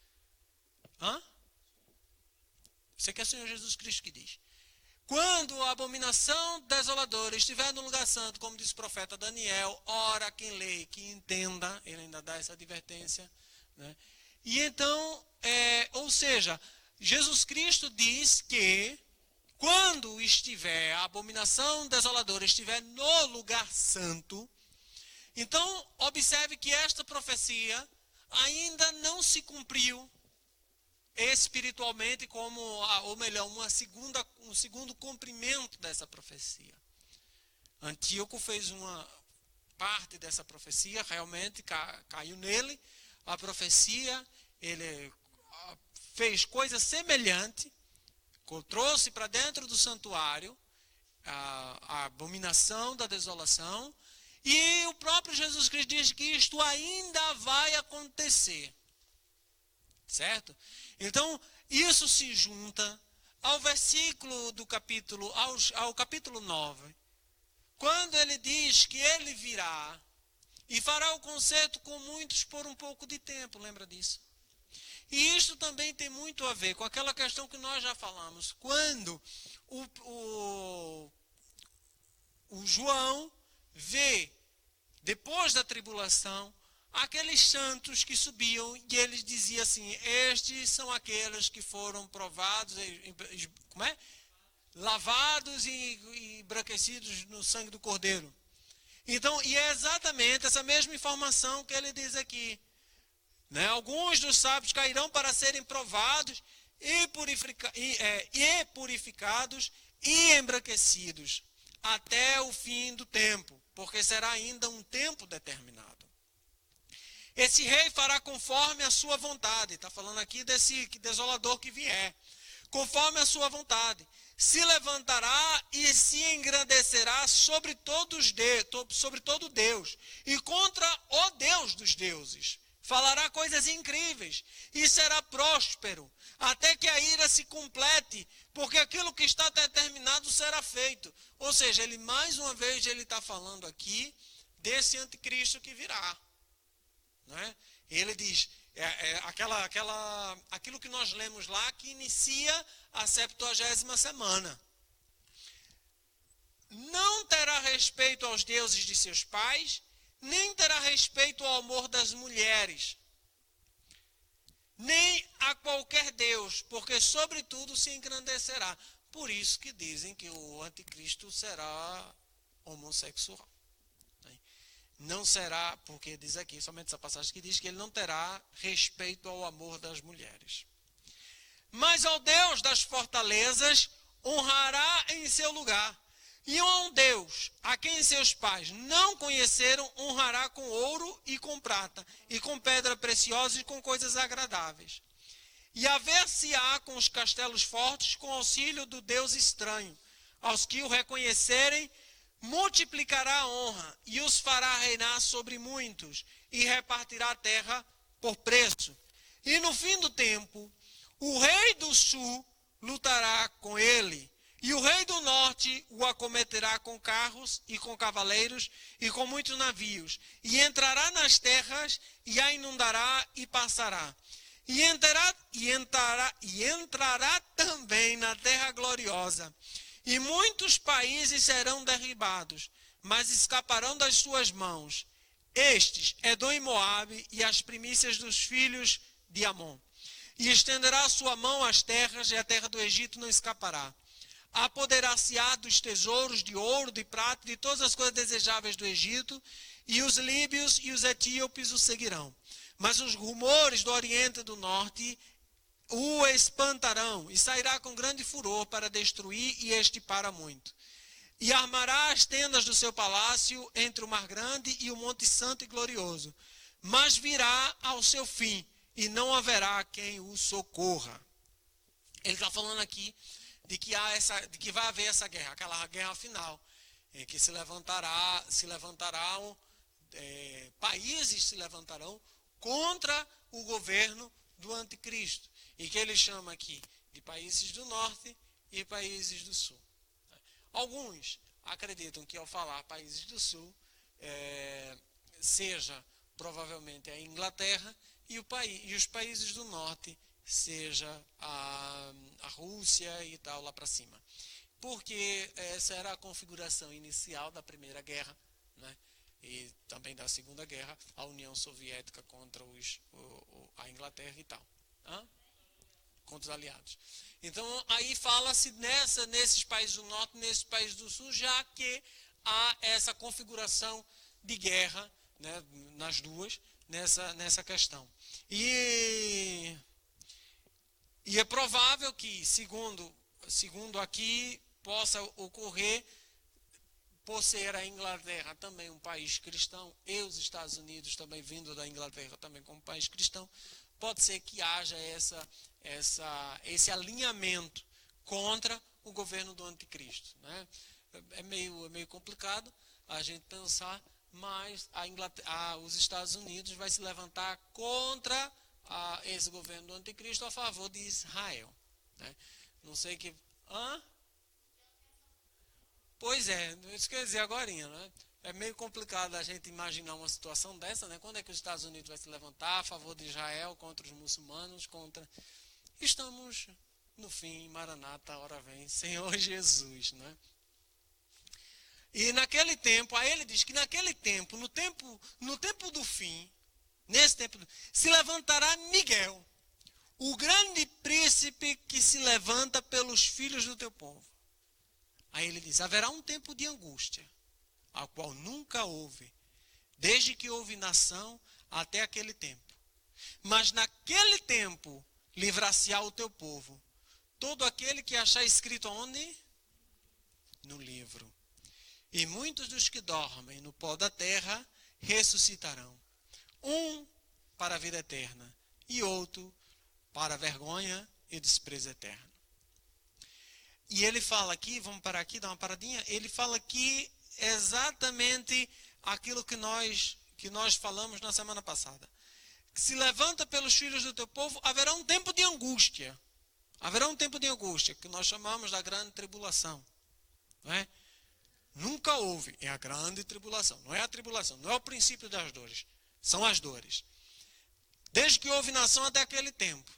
isso aqui é o Senhor Jesus Cristo que diz. Quando a abominação desoladora estiver no lugar santo, como diz o profeta Daniel, ora quem lê, que entenda, ele ainda dá essa advertência. Né? E então, ou seja, Jesus Cristo diz que quando estiver, a abominação desoladora estiver no lugar santo, então observe que esta profecia ainda não se cumpriu espiritualmente como, ou melhor, um segundo cumprimento dessa profecia. Antíoco fez uma parte dessa profecia, realmente caiu nele a profecia, ele fez coisa semelhante, trouxe para dentro do santuário a abominação da desolação, e o próprio Jesus Cristo diz que isto ainda vai acontecer. Certo? Então, isso se junta ao versículo do capítulo, ao capítulo 9, quando ele diz que ele virá e fará o concerto com muitos por um pouco de tempo, lembra disso? E isto também tem muito a ver com aquela questão que nós já falamos, quando o João vê, depois da tribulação, aqueles santos que subiam e eles diziam assim, estes são aqueles que foram provados, lavados e embranquecidos no sangue do Cordeiro. Então, e é exatamente essa mesma informação que ele diz aqui. Né? Alguns dos sábios cairão para serem provados e purificados e embranquecidos até o fim do tempo, porque será ainda um tempo determinado. Esse rei fará conforme a sua vontade. Está falando aqui desse desolador que vier. Conforme a sua vontade. Se levantará e se engrandecerá sobre todo Deus. E contra o Deus dos deuses. Falará coisas incríveis. E será próspero. Até que a ira se complete. Porque aquilo que está determinado será feito. Ou seja, ele mais uma vez ele está falando aqui desse anticristo que virá. Né? Ele diz, aquilo que nós lemos lá, que inicia a 70ª semana. Não terá respeito aos deuses de seus pais, nem terá respeito ao amor das mulheres, nem a qualquer Deus, porque sobretudo se engrandecerá. Por isso que dizem que o anticristo será homossexual. Não será, porque diz aqui, somente essa passagem que diz que ele não terá respeito ao amor das mulheres. Mas ao Deus das fortalezas honrará em seu lugar. E a um Deus a quem seus pais não conheceram, honrará com ouro e com prata, e com pedra preciosa e com coisas agradáveis. E haver-se-á com os castelos fortes, com auxílio do Deus estranho. Aos que o reconhecerem, multiplicará a honra e os fará reinar sobre muitos e repartirá a terra por preço. E no fim do tempo, o rei do sul lutará com ele e o rei do norte o acometerá com carros e com cavaleiros e com muitos navios e entrará nas terras e a inundará e passará. E entrará também na terra gloriosa. E muitos países serão derribados, mas escaparão das suas mãos. Estes, Edom e Moabe, e as primícias dos filhos de Amon. E estenderá a sua mão às terras, e a terra do Egito não escapará. Apoderar-se-á dos tesouros de ouro, de prata, de todas as coisas desejáveis do Egito, e os líbios e os etíopes o seguirão. Mas os rumores do Oriente e do Norte o espantarão, e sairá com grande furor para destruir e estipar muito. E armará as tendas do seu palácio entre o mar grande e o monte santo e glorioso. Mas virá ao seu fim, e não haverá quem o socorra. Ele está falando aqui de que vai haver essa guerra, aquela guerra final, em que países se levantarão contra o governo do anticristo. E que ele chama aqui de países do norte e países do sul. Alguns acreditam que ao falar países do sul, seja provavelmente a Inglaterra e os países do norte seja a Rússia e tal lá para cima. Porque essa era a configuração inicial da Primeira Guerra, né? E também da Segunda Guerra, a União Soviética contra a Inglaterra e tal. Contra os aliados. Então, aí fala-se nesses países do norte, nesses países do sul, já que há essa configuração de guerra, né, nas duas, nessa questão. E é provável que, segundo aqui, possa ocorrer, por ser a Inglaterra também um país cristão, e os Estados Unidos também vindo da Inglaterra também como país cristão, pode ser que haja esse alinhamento contra o governo do anticristo. Né? É meio complicado a gente pensar, mas os Estados Unidos vai se levantar contra esse governo do anticristo a favor de Israel. Né? Não sei que... Pois é, isso quer dizer agora, né? É meio complicado a gente imaginar uma situação dessa, né? Quando é que os Estados Unidos vai se levantar a favor de Israel, contra os muçulmanos, Estamos no fim, Maranata, a hora vem, Senhor Jesus, né? E naquele tempo, aí ele diz que naquele tempo, no tempo do fim, nesse tempo, se levantará Miguel, o grande príncipe que se levanta pelos filhos do teu povo. Aí ele diz, haverá um tempo de angústia, a qual nunca houve, desde que houve nação até aquele tempo. Mas naquele tempo livrar-se-á o teu povo, todo aquele que achar escrito onde? No livro. E muitos dos que dormem no pó da terra ressuscitarão. Um para a vida eterna e outro para a vergonha e desprezo eterno. E ele fala aqui, vamos parar aqui, dar uma paradinha, ele fala aqui exatamente aquilo que nós falamos na semana passada. Se levanta pelos filhos do teu povo, haverá um tempo de angústia. Haverá um tempo de angústia, que nós chamamos da grande tribulação. Não é? Nunca houve, é a grande tribulação. Não é a tribulação, não é o princípio das dores. São as dores. Desde que houve nação até aquele tempo.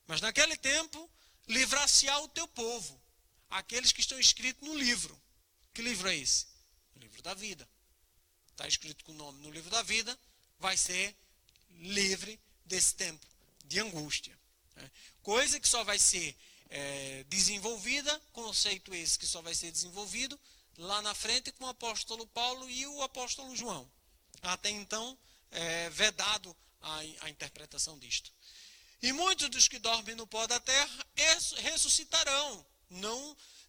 Mas naquele tempo, livrar-se-á o teu povo. Aqueles que estão escritos no livro. Que livro é esse? O livro da vida. Está escrito com o nome no livro da vida, vai ser livre desse tempo de angústia. Coisa que só vai ser desenvolvida, conceito esse que só vai ser desenvolvido lá na frente com o apóstolo Paulo e o apóstolo João. Até então, vedado a interpretação disto. E muitos dos que dormem no pó da terra ressuscitarão.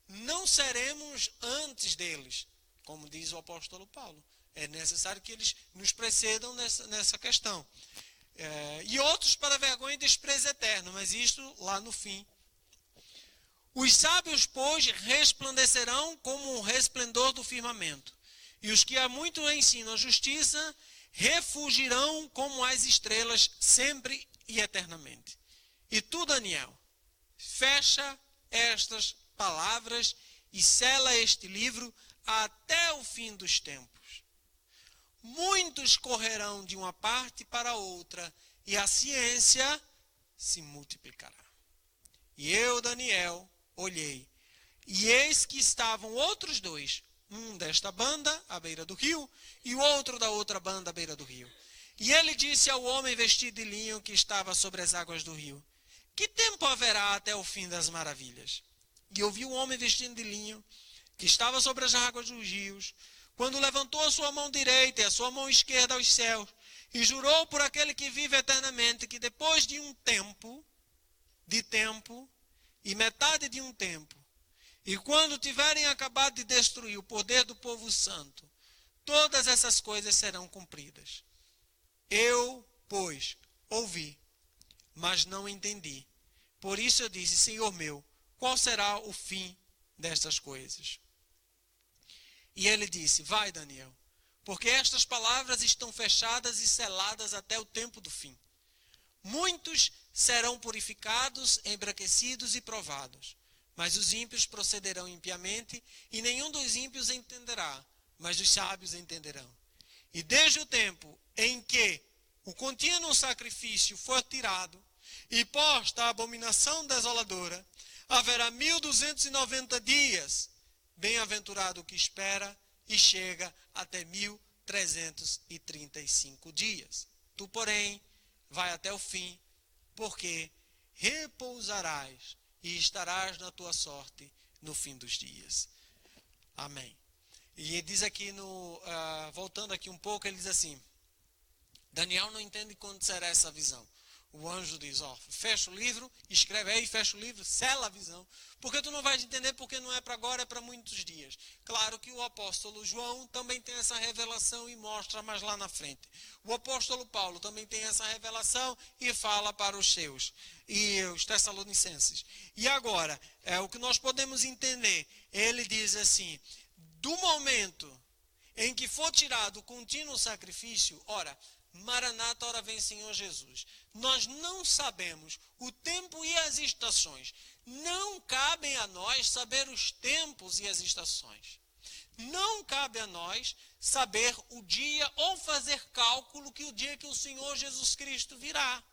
Não seremos antes deles, como diz o apóstolo Paulo. É necessário que eles nos precedam nessa questão. E outros para vergonha e desprezo eterno, mas isto lá no fim. Os sábios, pois, resplandecerão como o resplendor do firmamento, e os que há muito ensinam a justiça refugirão como as estrelas sempre e eternamente. E tu, Daniel, fecha estas palavras e sela este livro até o fim dos tempos. Muitos correrão de uma parte para outra, e a ciência se multiplicará. E eu, Daniel, olhei, e eis que estavam outros dois, um desta banda, à beira do rio, e o outro da outra banda, à beira do rio. E ele disse ao homem vestido de linho que estava sobre as águas do rio: que tempo haverá até o fim das maravilhas? E ouvi o homem vestido de linho, que estava sobre as águas dos rios, quando levantou a sua mão direita e a sua mão esquerda aos céus, e jurou por aquele que vive eternamente, que depois de um tempo, e metade de um tempo, e quando tiverem acabado de destruir o poder do povo santo, todas essas coisas serão cumpridas. Eu, pois, ouvi, mas não entendi. Por isso eu disse: Senhor meu, qual será o fim destas coisas? E ele disse: vai, Daniel, porque estas palavras estão fechadas e seladas até o tempo do fim. Muitos serão purificados, embranquecidos e provados, mas os ímpios procederão impiamente, e nenhum dos ímpios entenderá, mas os sábios entenderão. E desde o tempo em que o contínuo sacrifício for tirado, e posta a abominação desoladora, haverá 1290 dias. Bem-aventurado o que espera e chega até 1335 dias. Tu, porém, vai até o fim, porque repousarás e estarás na tua sorte no fim dos dias. Amém. E ele diz aqui, voltando aqui um pouco, ele diz assim: Daniel não entende quando será essa visão. O anjo diz: fecha o livro, escreve aí, fecha o livro, sela a visão, porque tu não vais entender, porque não é para agora, é para muitos dias. Claro que o apóstolo João também tem essa revelação e mostra mais lá na frente. O apóstolo Paulo também tem essa revelação e fala para os seus, e os tessalonicenses. E agora, o que nós podemos entender, ele diz assim: do momento em que for tirado o contínuo sacrifício, ora, Maranata, ora vem Senhor Jesus. Nós não sabemos o tempo e as estações. Não cabem a nós saber os tempos e as estações. Não cabe a nós saber o dia ou fazer cálculo que o dia que o Senhor Jesus Cristo virá.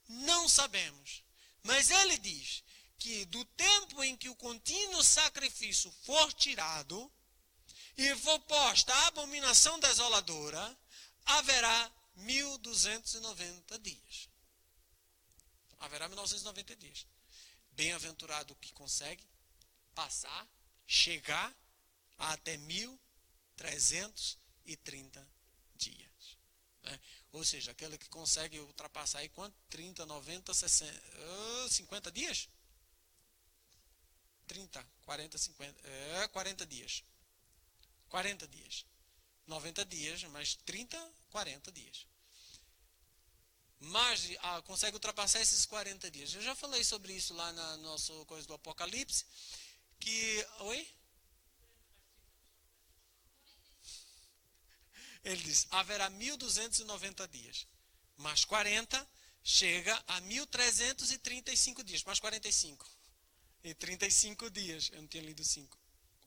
Não sabemos. Mas ele diz que do tempo em que o contínuo sacrifício for tirado e for posta a abominação desoladora, haverá 1290 dias. Haverá 1990 dias. Bem-aventurado o que consegue passar, chegar até 1335. 1330 dias. Né? Ou seja, aquele que consegue ultrapassar aí quanto? 30, 90, 60, 50 dias? 30, 40, 50, 40 dias. 40 dias. 90 dias, mas 30, 40 dias. Mas consegue ultrapassar esses 40 dias. Eu já falei sobre isso lá na nossa coisa do Apocalipse. Oi? Ele diz, haverá 1290 dias. Mais 40 chega a 1335 dias. Mais 45. E 35 dias. Eu não tinha lido 5.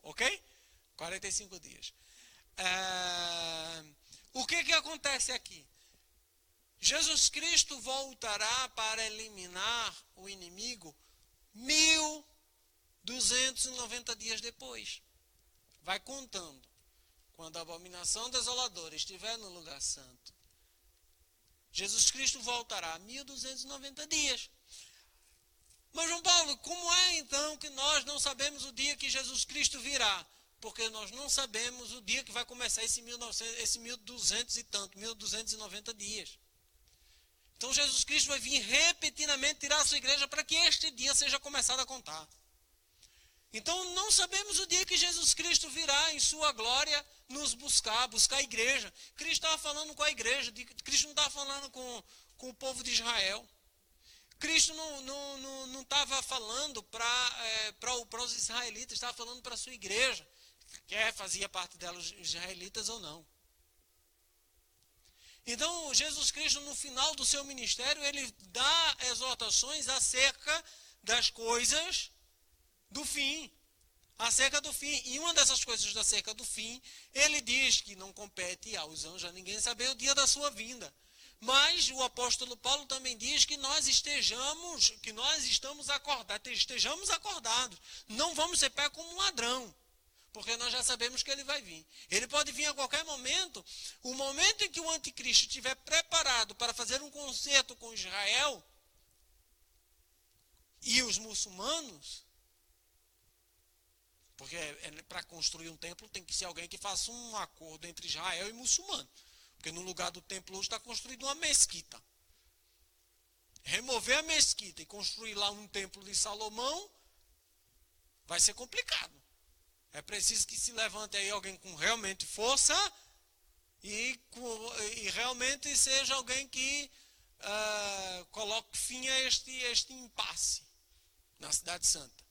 Ok? 45 dias. O que acontece aqui? Jesus Cristo voltará para eliminar o inimigo 1290 dias depois. Vai contando. Quando a abominação desoladora estiver no lugar santo, Jesus Cristo voltará 1290 dias. Mas, João Paulo, como é então que nós não sabemos o dia que Jesus Cristo virá? Porque nós não sabemos o dia que vai começar esse 1200 e tanto, 1290 dias. Então Jesus Cristo vai vir repentinamente tirar a sua igreja para que este dia seja começado a contar. Então não sabemos o dia que Jesus Cristo virá em sua glória nos buscar a igreja. Cristo estava falando com a igreja, Cristo não estava falando com o povo de Israel. Cristo não estava falando para os israelitas, estava falando para a sua igreja, quer fazia parte dela os israelitas ou não. Então, Jesus Cristo, no final do seu ministério, ele dá exortações acerca das coisas do fim. Acerca do fim. E uma dessas coisas acerca do fim, ele diz que não compete aos anjos, a ninguém saber o dia da sua vinda. Mas o apóstolo Paulo também diz que nós estamos acordados, estejamos acordados. Não vamos ser pé como um ladrão. Porque nós já sabemos que ele vai vir. Ele pode vir a qualquer momento. O momento em que o anticristo estiver preparado para fazer um concerto com Israel e os muçulmanos, porque para construir um templo tem que ser alguém que faça um acordo entre Israel e muçulmano. Porque no lugar do templo hoje está construído uma mesquita. Remover a mesquita e construir lá um templo de Salomão vai ser complicado. É preciso que se levante aí alguém com realmente força e realmente seja alguém que coloque fim a este impasse na Cidade Santa.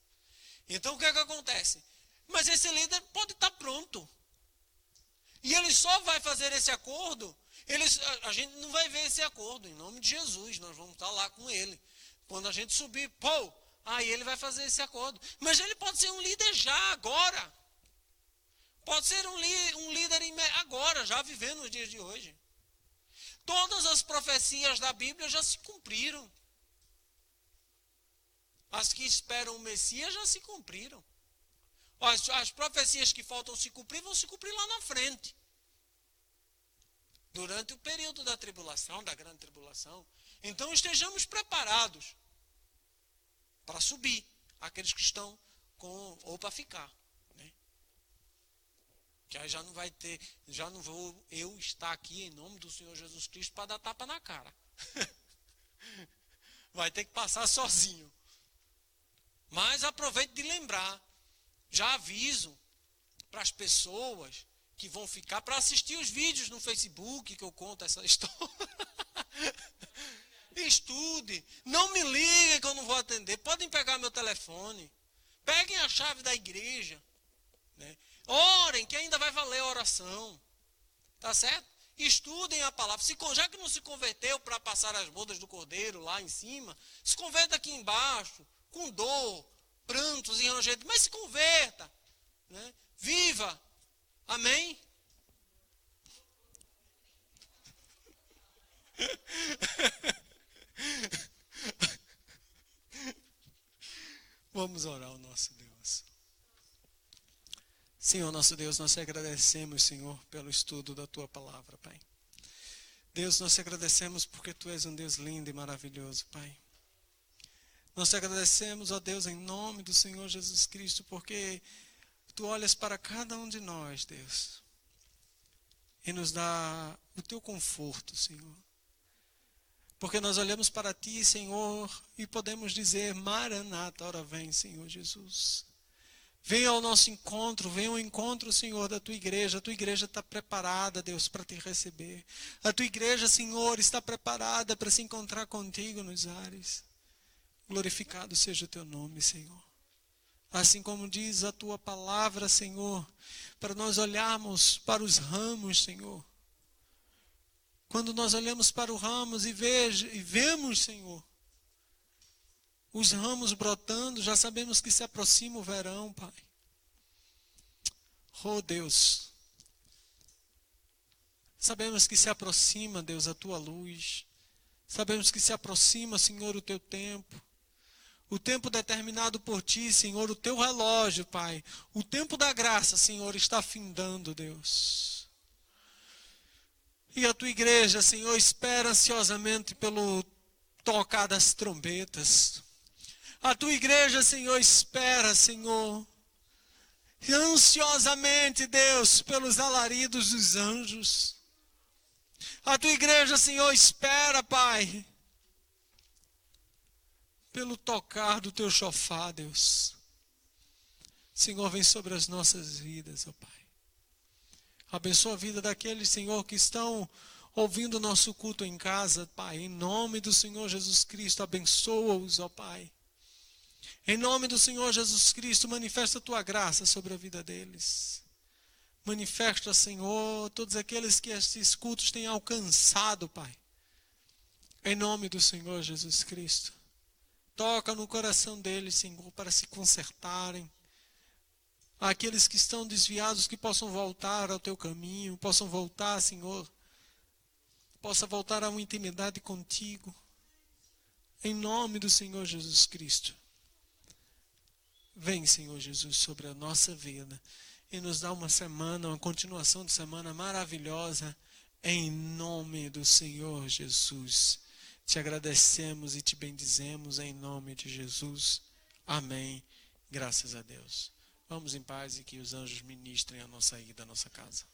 Então o que acontece? Mas esse líder pode estar pronto. E ele só vai fazer esse acordo, a gente não vai ver esse acordo, em nome de Jesus, nós vamos estar lá com ele. Quando a gente subir, aí ele vai fazer esse acordo. Mas ele pode ser um líder já, agora. Pode ser um líder agora, já vivendo nos dias de hoje. Todas as profecias da Bíblia já se cumpriram. As que esperam o Messias já se cumpriram. As profecias que faltam se cumprir vão se cumprir lá na frente. Durante o período da tribulação, da grande tribulação. Então estejamos preparados para subir aqueles que estão ou para ficar. Né? Que aí já não vai ter, já não vou eu estar aqui em nome do Senhor Jesus Cristo para dar tapa na cara. Vai ter que passar sozinho. Mas aproveito de lembrar, já aviso para as pessoas que vão ficar para assistir os vídeos no Facebook que eu conto essa história. Estude, não me liguem que eu não vou atender, podem pegar meu telefone, peguem a chave da igreja, né? Orem, que ainda vai valer a oração, tá certo? Estudem a palavra, já que não se converteu para passar as bodas do cordeiro lá em cima, se converta aqui embaixo, com dor, prantos e rangeiros, mas se converta, né? Viva, amém? Vamos orar ao nosso Deus. Senhor, nosso Deus, nós te agradecemos, Senhor, pelo estudo da tua palavra, Pai. Deus, nós te agradecemos porque tu és um Deus lindo e maravilhoso, Pai. Nós te agradecemos, ó Deus, em nome do Senhor Jesus Cristo, porque tu olhas para cada um de nós, Deus. e nos dá o teu conforto, Senhor. Porque nós olhamos para ti, Senhor, e podemos dizer: Maranata, ora vem, Senhor Jesus. Venha ao nosso encontro, venha ao encontro, Senhor, da tua igreja. A tua igreja está preparada, Deus, para te receber. A tua igreja, Senhor, está preparada para se encontrar contigo nos ares. Glorificado seja o teu nome, Senhor. Assim como diz a tua palavra, Senhor, para nós olharmos para os ramos, Senhor. Quando nós olhamos para os ramos e vemos, Senhor, os ramos brotando, já sabemos que se aproxima o verão, Pai. Oh, Deus. Sabemos que se aproxima, Deus, a tua luz. Sabemos que se aproxima, Senhor, o teu tempo. O tempo determinado por ti, Senhor, o teu relógio, Pai. O tempo da graça, Senhor, está findando, Deus. E a tua igreja, Senhor, espera ansiosamente pelo tocar das trombetas. A tua igreja, Senhor, espera, Senhor, ansiosamente, Deus, pelos alaridos dos anjos. A tua igreja, Senhor, espera, Pai, pelo tocar do teu chofar, Deus. Senhor, vem sobre as nossas vidas, ó Pai. Abençoa a vida daqueles, Senhor, que estão ouvindo o nosso culto em casa, Pai. Em nome do Senhor Jesus Cristo, abençoa-os, ó Pai. Em nome do Senhor Jesus Cristo, manifesta a tua graça sobre a vida deles. Manifesta, Senhor, todos aqueles que estes cultos têm alcançado, Pai. Em nome do Senhor Jesus Cristo. Toca no coração deles, Senhor, para se consertarem. Aqueles que estão desviados, que possam voltar ao teu caminho, possam voltar, Senhor. Possa voltar a uma intimidade contigo. Em nome do Senhor Jesus Cristo. Vem, Senhor Jesus, sobre a nossa vida e nos dá uma semana, uma continuação de semana maravilhosa, em nome do Senhor Jesus. Te agradecemos e te bendizemos em nome de Jesus. Amém. Graças a Deus. Vamos em paz e que os anjos ministrem a nossa ida, a nossa casa.